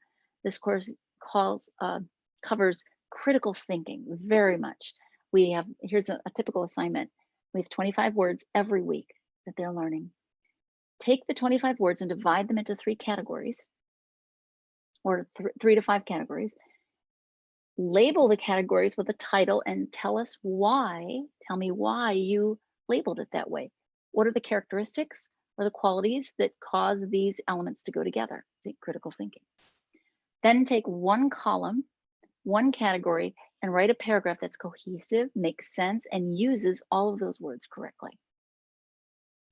this course covers critical thinking very much. Here's a typical assignment. We have 25 words every week that they're learning. Take the 25 words and divide them into 3 categories, or 3 to 5 categories. Label the categories with a title and tell me why you labeled it that way. What are the characteristics or the qualities that cause these elements to go together? See, critical thinking. Then take one column, one category, and write a paragraph that's cohesive, makes sense, and uses all of those words correctly.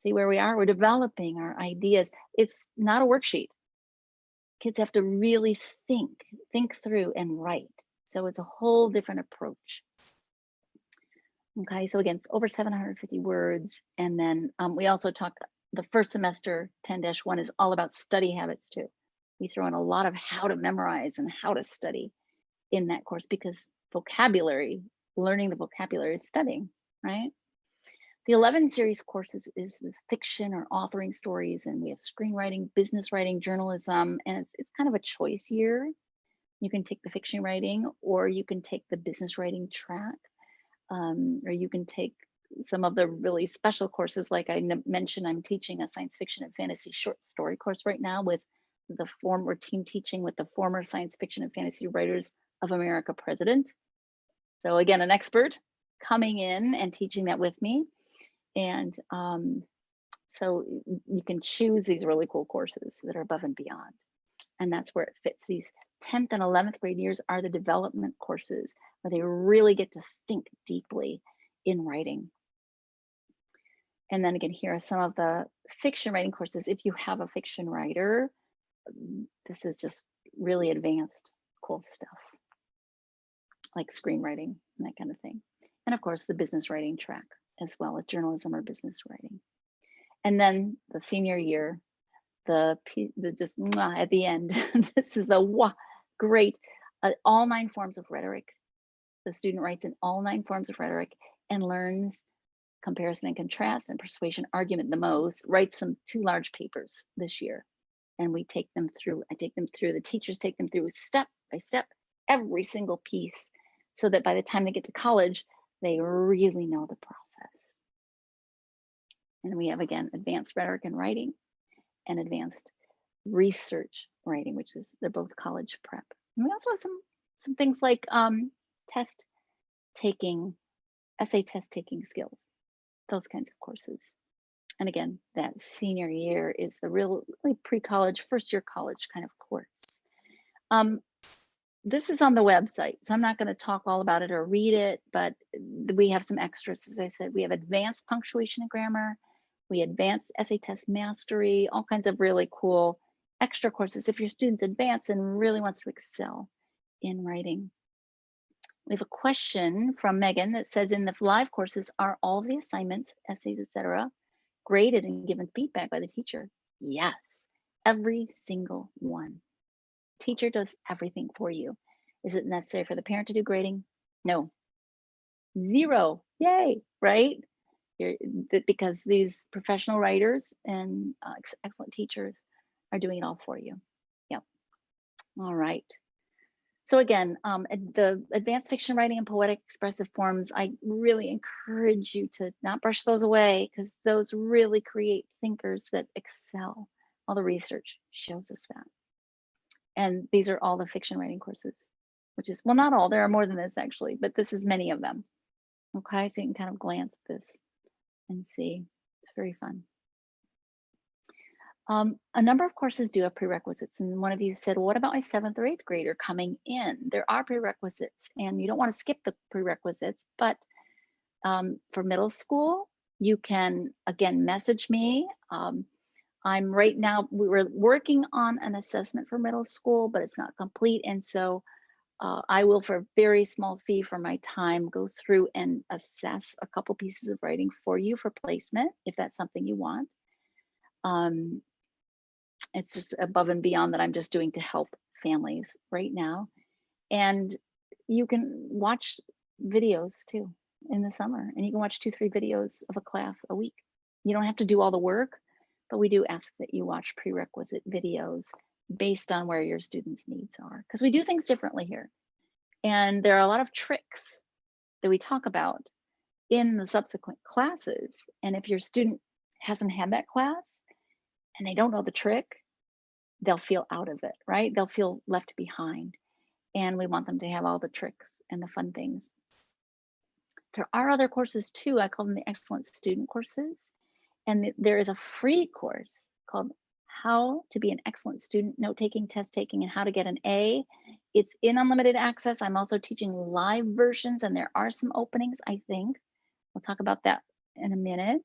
See where we are? We're developing our ideas. It's not a worksheet. Kids have to really think through and write. So it's a whole different approach. Okay, so again, it's over 750 words. And then we also talk, the first semester 10-1 is all about study habits too. We throw in a lot of how to memorize and how to study in that course, because learning the vocabulary is studying, right? The 11 series courses is this fiction or authoring stories, and we have screenwriting, business writing, journalism, and it's kind of a choice year. You can take the fiction writing, or you can take the business writing track, or you can take some of the really special courses. Like I mentioned, I'm teaching a science fiction and fantasy short story course right now with we're team teaching with the former Science Fiction and Fantasy Writers of America president. So again, an expert coming in and teaching that with me. And so you can choose these really cool courses that are above and beyond. And that's where it fits. These 10th and 11th grade years are the development courses where they really get to think deeply in writing. And then again, here are some of the fiction writing courses. If you have a fiction writer, this is just really advanced, cool stuff, like screenwriting and that kind of thing. And of course, the business writing track as well as journalism or business writing. And then the senior year, at the end, this is the great, all 9 forms of rhetoric. The student writes in all 9 forms of rhetoric and learns comparison and contrast and persuasion, argument the most, writes some 2 large papers this year. And we take them through, the teachers take them through step by step, every single piece, so that by the time they get to college, they really know the process. And we have, again, advanced rhetoric and writing and advanced research writing, they're both college prep. And we also have some things like essay test taking skills, those kinds of courses. And again, that senior year is the really pre-college, first year college kind of course. This is on the website, so I'm not going to talk all about it or read it, but we have some extras. As I said, we have advanced punctuation and grammar, we advanced essay test mastery, all kinds of really cool extra courses if your student's advanced and really wants to excel in writing. We have a question from Megan that says, in the live courses, are all the assignments, essays, etc., graded and given feedback by the teacher? Yes, every single one. Teacher does everything for you. Is it necessary for the parent to do grading? No. 0. Yay, right? Because these professional writers and excellent teachers are doing it all for you. Yep. All right. So again, the advanced fiction writing and poetic expressive forms, I really encourage you to not brush those away, because those really create thinkers that excel. All the research shows us that. And these are all the fiction writing courses, which is, well, not all, there are more than this actually, but this is many of them. Okay, so you can kind of glance at this and see. It's very fun. A number of courses do have prerequisites, and one of you said, well, what about my 7th or 8th grader coming in? There are prerequisites, and you don't want to skip the prerequisites, but for middle school, you can, again, message me. I'm right now, we were working on an assessment for middle school, but it's not complete, and so I will, for a very small fee for my time, go through and assess a couple pieces of writing for you for placement, if that's something you want. It's just above and beyond that I'm just doing to help families right now. And you can watch videos too in the summer, and you can watch 2-3 videos of a class a week. You don't have to do all the work, but we do ask that you watch prerequisite videos based on where your students' needs are, because we do things differently here. And there are a lot of tricks that we talk about in the subsequent classes. And if your student hasn't had that class and they don't know the trick, they'll feel out of it, right? They'll feel left behind. And we want them to have all the tricks and the fun things. There are other courses too. I call them the excellent student courses. And there is a free course called How to Be an Excellent Student, Note Taking, Test Taking, and How to Get an A. It's in unlimited access. I'm also teaching live versions, and there are some openings, I think. We'll talk about that in a minute.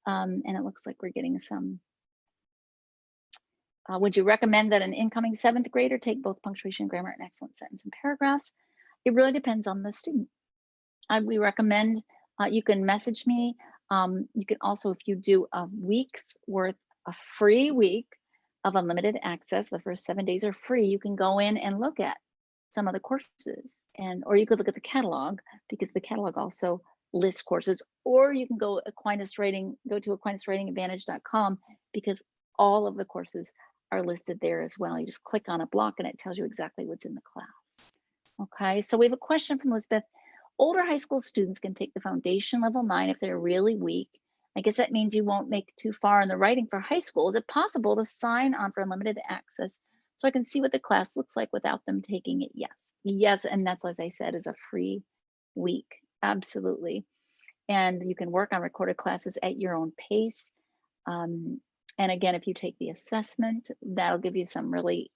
And it looks like we're getting some. Would you recommend that an incoming 7th grader take both punctuation, grammar, and excellent sentence and paragraphs? It really depends on the student. We recommend you can message me. You can also, if you do a week's worth, a free week of unlimited access, the first 7 days are free. You can go in and look at some of the courses, or you could look at the catalog, because the catalog also lists courses, or you can go to AquinasWritingAdvantage.com, because all of the courses are listed there as well. You just click on a block and it tells you exactly what's in the class. Okay, so we have a question from Elizabeth. Older high school students can take the foundation level 9 if they're really weak. I guess that means you won't make too far in the writing for high school. Is it possible to sign on for unlimited access so I can see what the class looks like without them taking it? Yes. Yes, and that's, as I said, is a free week. Absolutely. And you can work on recorded classes at your own pace. And again, if you take the assessment, that'll give you some really,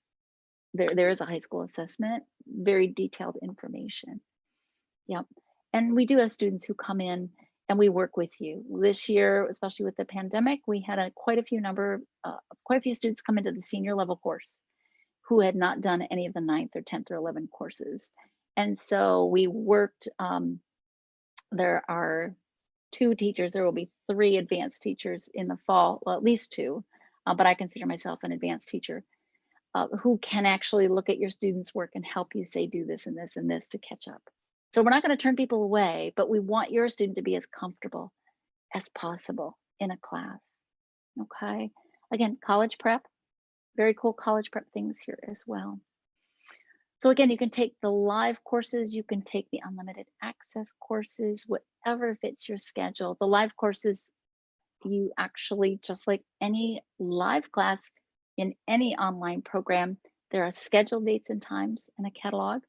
there is a high school assessment, very detailed information. Yep. And we do have students who come in and we work with you. This year, especially with the pandemic, we had quite a few students come into the senior level course who had not done any of the 9th or 10th or 11th courses. And so we worked, there are 2 teachers, there will be 3 advanced teachers in the fall, well, at least 2, but I consider myself an advanced teacher who can actually look at your students' work and help you say, do this and this and this to catch up. So we're not going to turn people away, but we want your student to be as comfortable as possible in a class. Okay. Again, college prep, very cool college prep things here as well. So again, you can take the live courses, you can take the unlimited access courses, whatever fits your schedule. The live courses, you actually, just like any live class in any online program, there are scheduled dates and times and a catalog.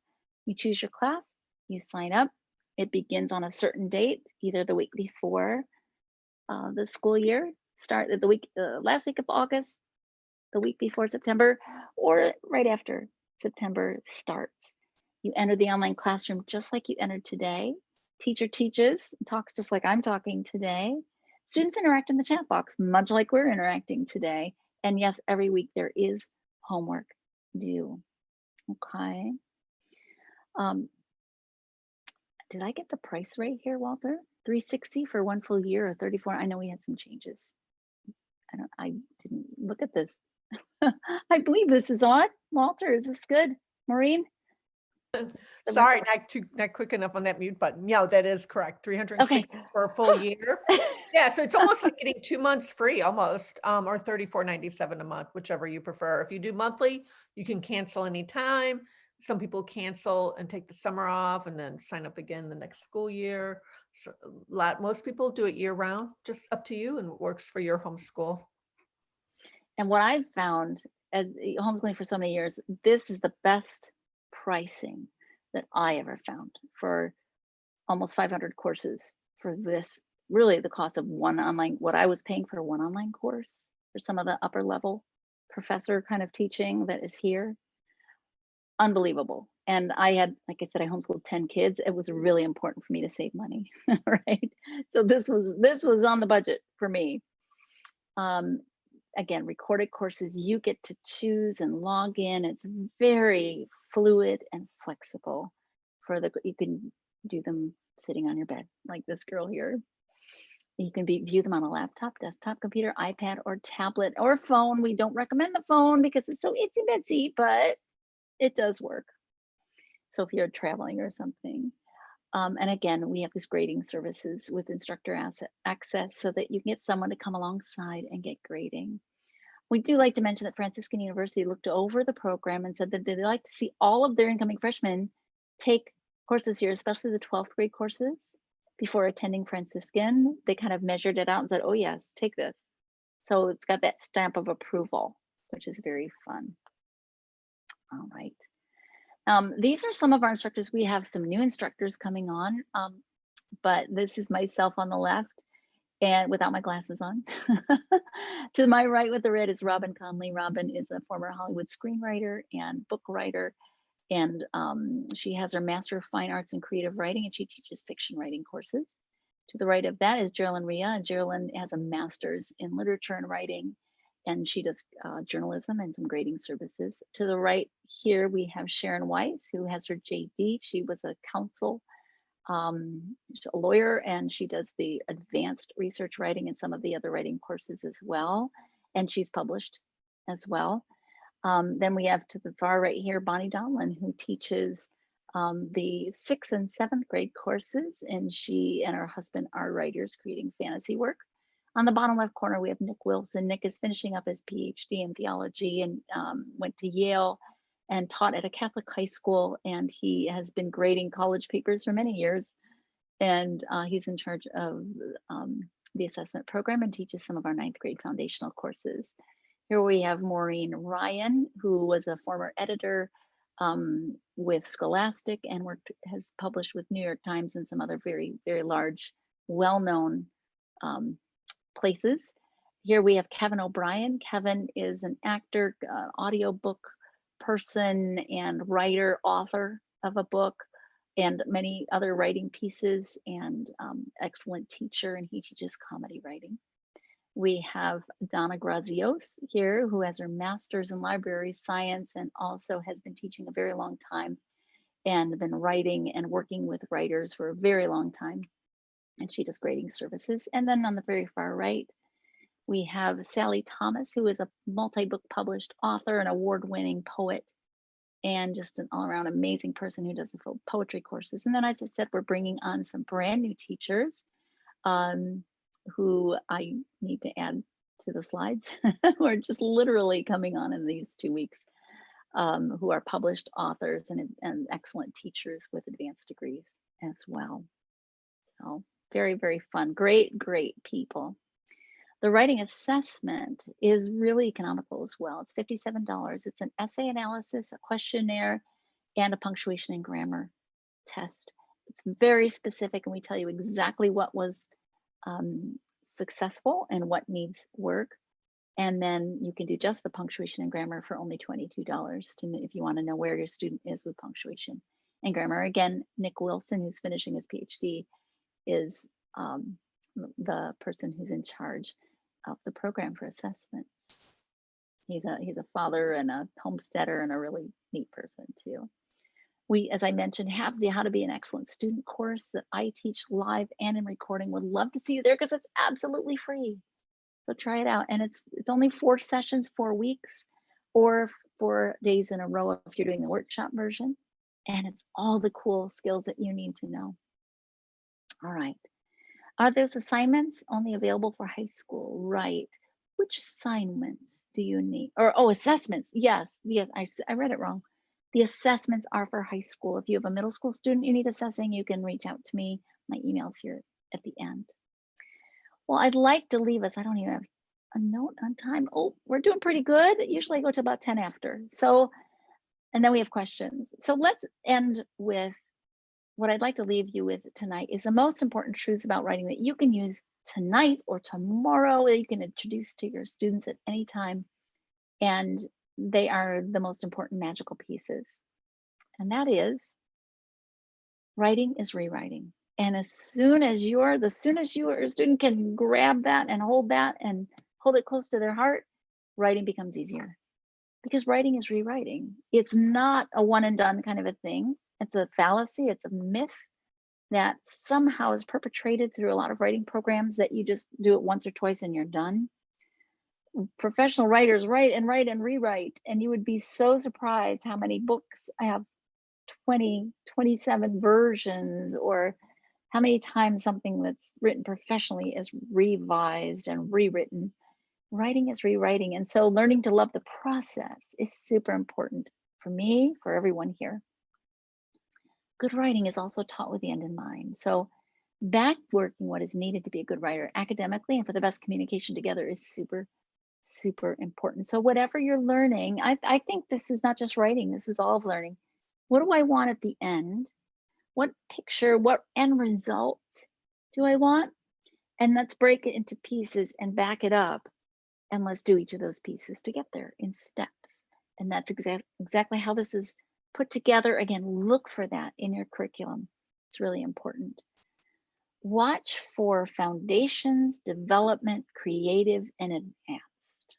You choose your class, you sign up. It begins on a certain date, either the week before the school year, last week of August, the week before September, or right after September starts. You enter the online classroom just like you entered today. Teacher teaches, talks just like I'm talking today. Students interact in the chat box, much like we're interacting today. And yes, every week there is homework due. Okay. Did I get the price right here, Walter? $360 for 1 full year, or $34? I know we had some changes. I didn't look at this. I believe this is on. Walter, is this good? Maureen? Sorry, not quick enough on that mute button. Yeah, that is correct. 360 for a full year. Yeah, so it's almost like getting 2 months free almost, or $34.97 a month, whichever you prefer. If you do monthly, you can cancel anytime. Some people cancel and take the summer off and then sign up again the next school year. So most people do it year round, just up to you, and it works for your homeschool. And what I've found as homeschooling for so many years, this is the best pricing that I ever found for almost 500 courses for this, really the cost of one online, what I was paying for one online course for some of the upper level professor kind of teaching that is here. Unbelievable. And I had, like I said, I homeschooled 10 kids. It was really important for me to save money, right? So this was on the budget for me. Again, recorded courses, you get to choose and log in. It's very fluid and flexible. You can do them sitting on your bed, like this girl here. You can view them on a laptop, desktop, computer, iPad, or tablet, or phone. We don't recommend the phone because it's so itsy bitsy, but it does work. So if you're traveling or something. And again, we have this grading services with instructor access so that you can get someone to come alongside and get grading. We do like to mention that Franciscan University looked over the program and said that they'd like to see all of their incoming freshmen take courses here, especially the 12th grade courses, before attending Franciscan. They kind of measured it out and said, oh yes, take this. So it's got that stamp of approval, which is very fun. All right. These are some of our instructors. We have some new instructors coming on, but this is myself on the left and without my glasses on. To my right with the red is Robin Conley. Robin is a former Hollywood screenwriter and book writer, and she has her Master of Fine Arts in Creative Writing, and she teaches fiction writing courses. To the right of that is Geraldine Rhea, and Geraldine has a master's in literature and writing, and she does journalism and some grading services. To the right here, we have Sharon Weiss, who has her JD. She was a counsel, she's a lawyer, and she does the advanced research writing and some of the other writing courses as well. And she's published as well. Then we have to the far right here, Bonnie Donlin, who teaches the 6th and 7th grade courses, and she and her husband are writers creating fantasy work. On the bottom left corner, we have Nick Wilson. Nick is finishing up his PhD in theology and went to Yale and taught at a Catholic high school. And he has been grading college papers for many years. And he's in charge of the assessment program and teaches some of our 9th grade foundational courses. Here we have Maureen Ryan, who was a former editor with Scholastic and has published with New York Times and some other very, very large, well-known places. Here we have Kevin O'Brien. Kevin is an actor, audiobook person, and writer, author of a book and many other writing pieces, and excellent teacher, and he teaches comedy writing. We have Donna Grazios here, who has her master's in library science and also has been teaching a very long time and been writing and working with writers for a very long time. And she does grading services. And then on the very far right, we have Sally Thomas, who is a multi-book published author and award-winning poet, and just an all-around amazing person who does the full poetry courses. And then, as I said, we're bringing on some brand new teachers who I need to add to the slides, who are just literally coming on in these 2 weeks, who are published authors and excellent teachers with advanced degrees as well. So very, very fun. Great, great people. The writing assessment is really economical as well. It's $57. It's an essay analysis, a questionnaire, and a punctuation and grammar test. It's very specific, and we tell you exactly what was successful and what needs work. And then you can do just the punctuation and grammar for only $22 if you want to know where your student is with punctuation and grammar. Again, Nick Wilson, who's finishing his PhD, is the person who's in charge of the program for assessments. He's a father and a homesteader and a really neat person too. We, as I mentioned, have the How to Be an Excellent Student course that I teach live and in recording. Would love to see you there because it's absolutely free. So try it out. And it's only 4 sessions, 4 weeks, or 4 days in a row if you're doing the workshop version. And it's all the cool skills that you need to know. All right. Are those assignments only available for high school? Right. Which assignments do you need? Or, assessments. Yes, I read it wrong. The assessments are for high school. If you have a middle school student you need assessing, you can reach out to me. My email's here at the end. Well, I'd like to leave us. I don't even have a note on time. Oh, we're doing pretty good. Usually I go to about 10 after. So, and then we have questions. So let's end with what I'd like to leave you with tonight is the most important truths about writing that you can use tonight or tomorrow, that you can introduce to your students at any time. And they are the most important magical pieces. And that is, writing is rewriting. And as soon as your student can grab that and hold it close to their heart, writing becomes easier. Because writing is rewriting. It's not a one and done kind of a thing. It's a fallacy, it's a myth that somehow is perpetrated through a lot of writing programs that you just do it once or twice and you're done. Professional writers write and write and rewrite, and you would be so surprised how many books I have 20, 27 versions, or how many times something that's written professionally is revised and rewritten. Writing is rewriting. And so learning to love the process is super important for me, for everyone here. Good writing is also taught with the end in mind. So back working what is needed to be a good writer academically and for the best communication together is super, super important. So whatever you're learning, I think this is not just writing, this is all of learning. What do I want at the end? What picture, what end result do I want? And let's break it into pieces and back it up. And let's do each of those pieces to get there in steps. And that's exactly how this is put together. Again, look for that in your curriculum. It's really important. Watch for foundations, development, creative, and advanced.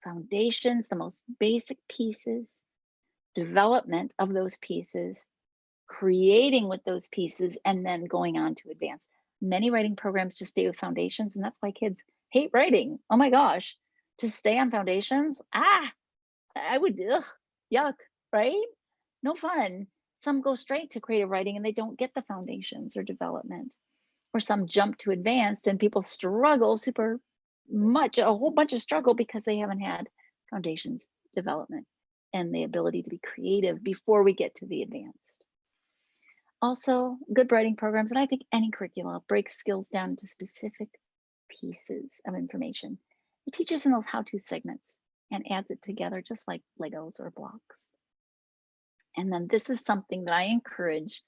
Foundations, the most basic pieces, development of those pieces, creating with those pieces, and then going on to advance. Many writing programs just stay with foundations, and that's why kids hate writing. Oh my gosh, to stay on foundations, I would, yuck, right? No fun. Some go straight to creative writing and they don't get the foundations or development. Or some jump to advanced and people struggle super much, a whole bunch of struggle because they haven't had foundations, development, and the ability to be creative before we get to the advanced. Also, good writing programs, and I think any curricula, breaks skills down into specific pieces of information. It teaches in those how-to segments and adds it together just like Legos or blocks. And then this is something that I encourage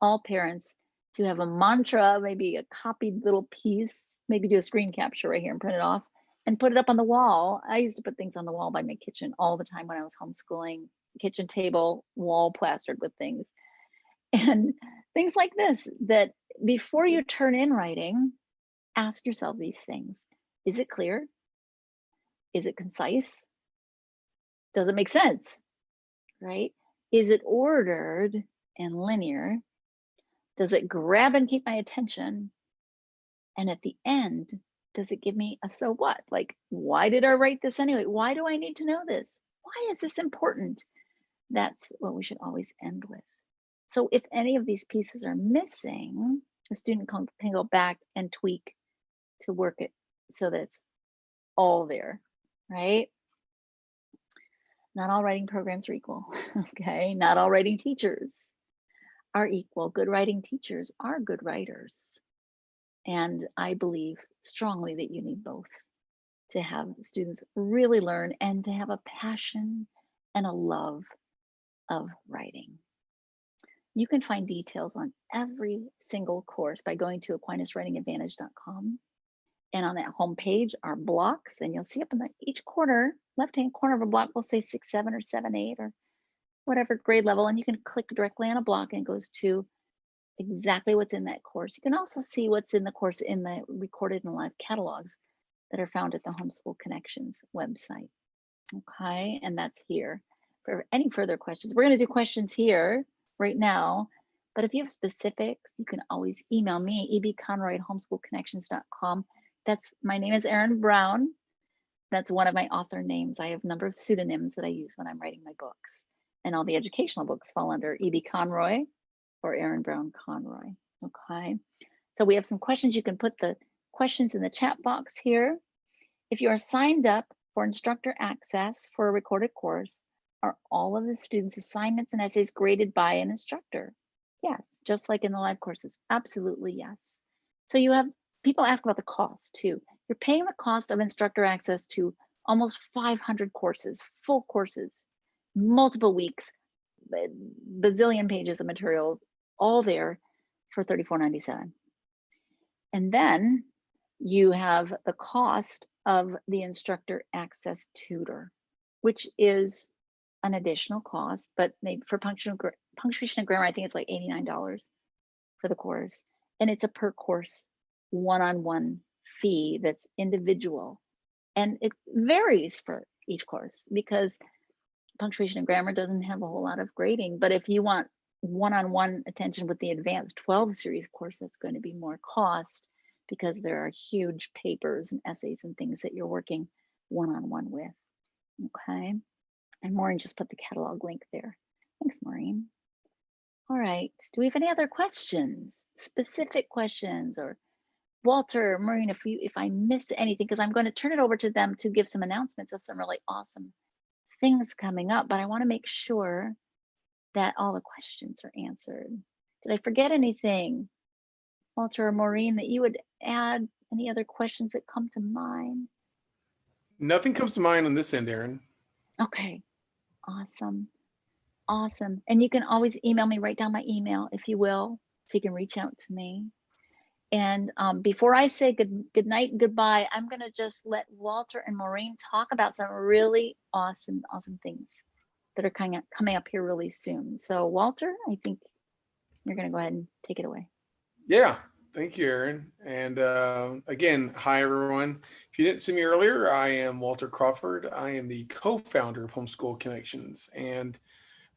all parents to have a mantra, maybe a copied little piece, maybe do a screen capture right here and print it off and put it up on the wall. I used to put things on the wall by my kitchen all the time when I was homeschooling, kitchen table, wall plastered with things. And things like this, that before you turn in writing, ask yourself these things. Is it clear? Is it concise? Does it make sense? Right? Is it ordered and linear? Does it grab and keep my attention? And at the end, does it give me a so what? Like, why did I write this anyway? Why do I need to know this? Why is this important? That's what we should always end with. So if any of these pieces are missing, a student can go back and tweak to work it so that it's all there, right? Not all writing programs are equal, okay? Not all writing teachers are equal. Good writing teachers are good writers. And I believe strongly that you need both to have students really learn and to have a passion and a love of writing. You can find details on every single course by going to AquinasWritingAdvantage.com. And on that home page are blocks, and you'll see up in each corner, left-hand corner of a block will say 6-7 or 7-8 or whatever grade level, and you can click directly on a block and it goes to exactly what's in that course. You can also see what's in the course in the recorded and live catalogs that are found at the Homeschool Connections website. Okay, and that's here. For any further questions, we're going to do questions here right now, but if you have specifics, you can always email me, ebconroy@homeschoolconnections.com. That's, my name is Erin Brown. That's one of my author names. I have a number of pseudonyms that I use when I'm writing my books, and all the educational books fall under E.B. Conroy or Erin Brown Conroy. Okay, so we have some questions. You can put the questions in the chat box here. If you are signed up for instructor access for a recorded course, are all of the students' assignments and essays graded by an instructor? Yes, just like in the live courses, absolutely yes. So you have, people ask about the cost too. You're paying the cost of instructor access to almost 500 courses, full courses, multiple weeks, bazillion pages of material, all there for $34.97. And then you have the cost of the instructor access tutor, which is an additional cost, but maybe for punctuation and grammar, I think it's like $89 for the course. And it's a per course one-on-one fee that's individual. And it varies for each course because punctuation and grammar doesn't have a whole lot of grading. But if you want one-on-one attention with the advanced 12 series course, that's going to be more cost because there are huge papers and essays and things that you're working one-on-one with. Okay. And Maureen just put the catalog link there. Thanks, Maureen. All right. Do we have any other questions, specific questions, or Walter, Maureen, if I missed anything, because I'm going to turn it over to them to give some announcements of some really awesome things coming up, but I want to make sure that all the questions are answered. Did I forget anything, Walter or Maureen, that you would add? Any other questions that come to mind? Nothing comes to mind on this end, Erin. Okay, awesome. Awesome. And you can always email me, write down my email if you will, so you can reach out to me. And before I say good night and goodbye, I'm going to just let Walter and Maureen talk about some really awesome things that are coming up here really soon. So Walter, I think you're going to go ahead and take it away. Yeah, thank you, Erin. And again, hi, everyone. If you didn't see me earlier, I am Walter Crawford. I am the co-founder of Homeschool Connections. And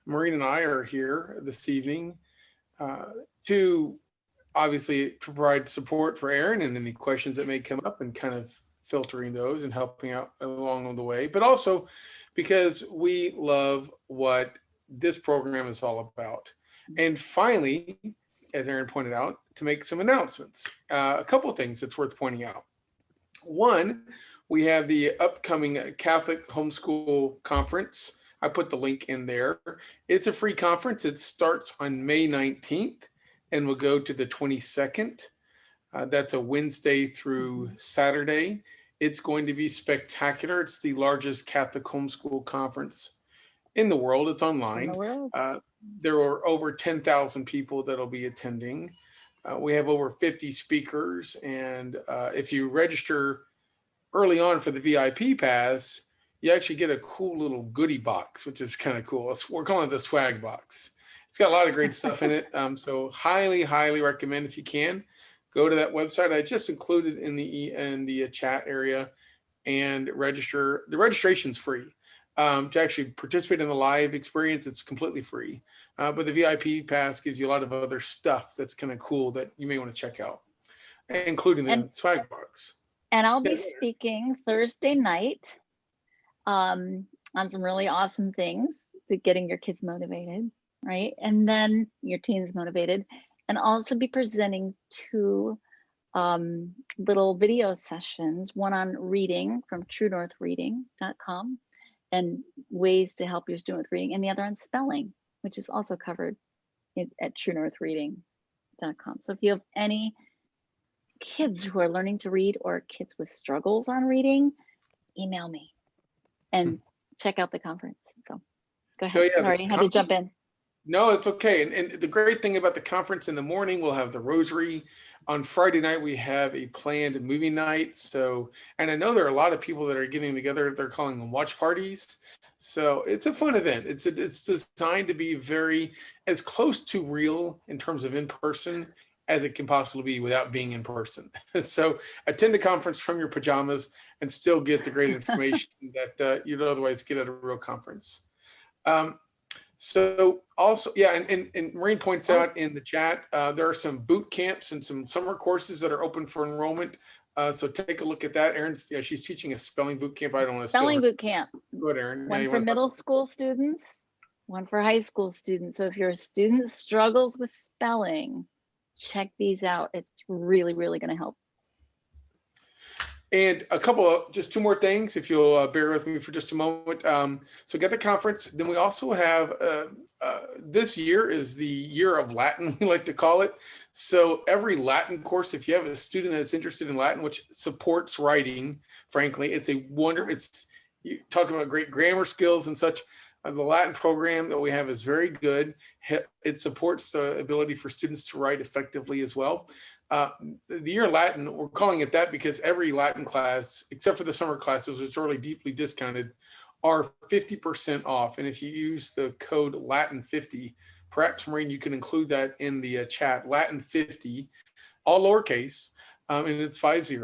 Maureen and I are here this evening to obviously provide support for Erin and any questions that may come up and kind of filtering those and helping out along the way, but also because we love what this program is all about. And finally, as Erin pointed out, to make some announcements. A couple of things that's worth pointing out. One, we have the upcoming Catholic Homeschool Conference. I put the link in there. It's a free conference. It starts on May 19th and will go to the 22nd. That's a Wednesday through Saturday. It's going to be spectacular. It's the largest Catholic homeschool conference in the world. It's online. In the world. There are over 10,000 people that'll be attending. We have over 50 speakers. And if you register early on for the VIP pass, you actually get a cool little goodie box, which is kind of cool. We're calling it the swag box. It's got a lot of great stuff in it. So highly recommend, if you can, go to that website. I just included in the chat area and register. The registration's free. To actually participate in the live experience, it's completely free. But the VIP pass gives you a lot of other stuff that's kind of cool that you may want to check out, including the swag box. And I'll be speaking Thursday night on some really awesome things to getting your kids motivated, right? And then your teens motivated, and also be presenting two little video sessions, one on reading from truenorthreading.com and ways to help your student with reading, and the other on spelling, which is also covered at truenorthreading.com. So if you have any kids who are learning to read or kids with struggles on reading, email me and check out the conference. So go ahead. So, yeah, sorry, I had to jump in. No, it's okay. And the great thing about the conference, in the morning, we'll have the rosary. On Friday night, we have a planned movie night. So, and I know there are a lot of people that are getting together. They're calling them watch parties. So it's a fun event. It's designed to be very as close to real in terms of in person as it can possibly be without being in person. So attend a conference from your pajamas and still get the great information that you'd otherwise get at a real conference. So also, yeah, and Maureen points out in the chat, there are some boot camps and some summer courses that are open for enrollment. So take a look at that. Erin's, yeah, she's teaching a spelling boot camp. I don't want to spelling boot camp. Go ahead, Erin. One for middle school students, one for high school students. So if your student struggles with spelling, check these out. It's really going to help. And just two more things, if you'll bear with me for just a moment. So get the conference. Then we also have, this year is the year of Latin, we like to call it. So every Latin course, if you have a student that's interested in Latin, which supports writing, frankly, you talk about great grammar skills and such. The Latin program that we have is very good. It supports the ability for students to write effectively as well. The year Latin, we're calling it that because every Latin class, except for the summer classes, which are really deeply discounted, are 50% off. And if you use the code Latin50, perhaps, Maureen, you can include that in the chat, Latin50, all lowercase, and it's 50.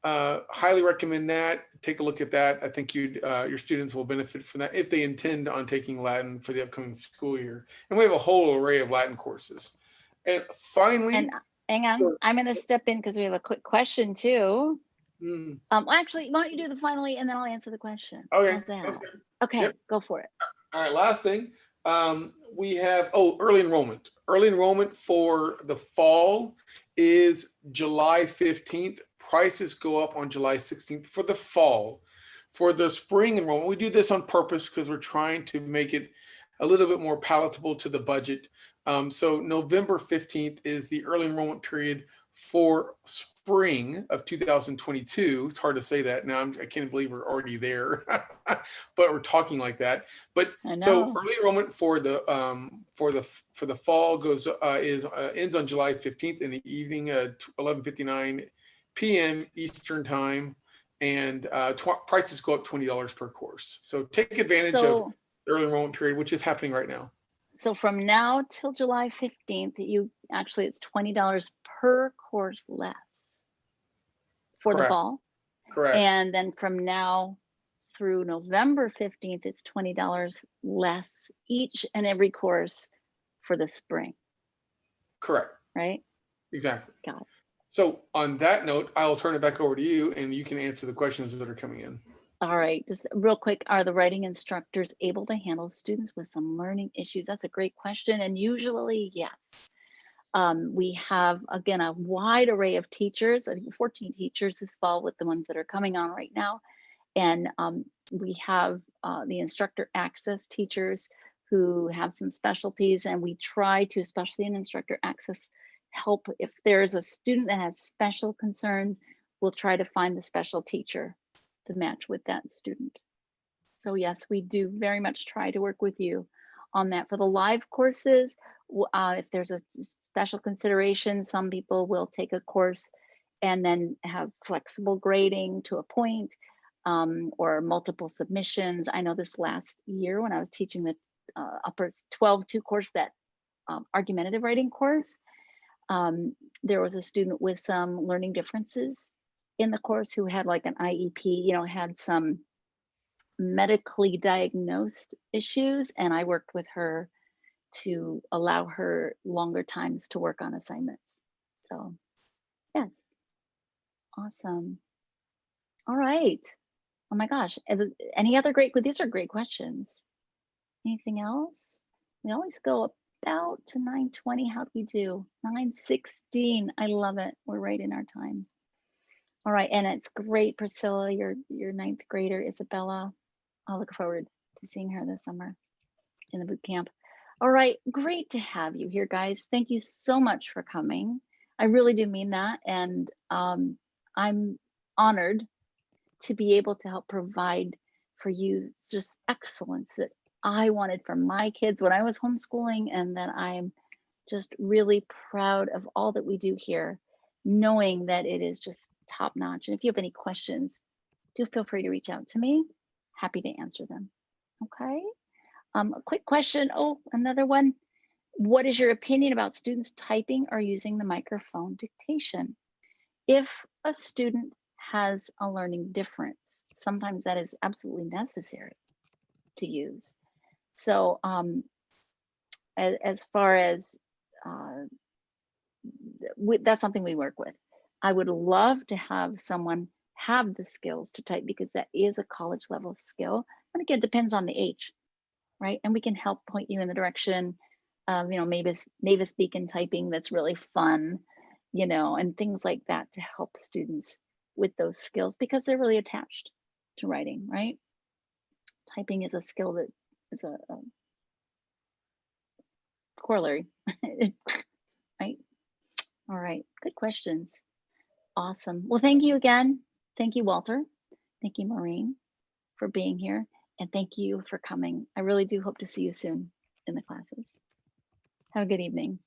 highly recommend that. Take a look at that. I think your students will benefit from that if they intend on taking Latin for the upcoming school year. And we have a whole array of Latin courses. And finally, And hang on, I'm going to step in because we have a quick question too. Actually, why don't you do the finally and then I'll answer the question. Okay, How's that? sounds good. Okay, Yep. go for it. All right, last thing. We have, early enrollment. Early enrollment for the fall is July 15th. Prices go up on July 16th for the fall. For the spring enrollment, we do this on purpose because we're trying to make it a little bit more palatable to the budget. So November 15th is the early enrollment period for spring of 2022. It's hard to say that now. I can't believe we're already there, but we're talking like that. But so early enrollment for the fall goes ends on July 15th in the evening at 11:59 p.m. Eastern time, and prices go up $20 per course. So take advantage of the early enrollment period, which is happening right now. So from now till July 15th, it's $20 per course less for the fall. Correct. And then from now through November 15th, it's $20 less each and every course for the spring. Correct. Right? Exactly. Got it. So on that note, I'll turn it back over to you and you can answer the questions that are coming in. All right, just real quick, are the writing instructors able to handle students with some learning issues? That's a great question, and usually, yes. We have, again, a wide array of teachers. I think 14 teachers this fall with the ones that are coming on right now. And we have the instructor access teachers who have some specialties, and we try to, especially in instructor access, help if there's a student that has special concerns, we'll try to find the special teacher to match with that student. So yes, we do very much try to work with you on that. For the live courses, if there's a special consideration, some people will take a course and then have flexible grading to a point, or multiple submissions. I know this last year when I was teaching the upper 12-2 course, that argumentative writing course, there was a student with some learning differences in the course who had like an IEP, had some medically diagnosed issues, and I worked with her to allow her longer times to work on assignments. So yes, awesome. All right. Oh my gosh, any other these are great questions. Anything else? We always go about to 9:20. How'd we do? 9:16. I love it. We're right in our time. All right, and it's great, Priscilla, your 9th grader, Isabella. I'll look forward to seeing her this summer in the boot camp. All right, great to have you here, guys. Thank you so much for coming. I really do mean that, and I'm honored to be able to help provide for you just excellence that I wanted for my kids when I was homeschooling, and that I'm just really proud of all that we do here, knowing that it is just top notch. And if you have any questions, do feel free to reach out to me. Happy to answer them. Okay. A quick question. Oh, another one. What is your opinion about students typing or using the microphone dictation? If a student has a learning difference, sometimes that is absolutely necessary to use. So as far as that's something we work with. I would love to have someone have the skills to type, because that is a college level skill. And again, it depends on the age, right? And we can help point you in the direction of, Mavis Beacon typing that's really fun, and things like that to help students with those skills, because they're really attached to writing, right? Typing is a skill that is a corollary, right? All right, good questions. Awesome. Well, thank you again. Thank you, Walter. Thank you, Maureen, for being here. And thank you for coming. I really do hope to see you soon in the classes. Have a good evening.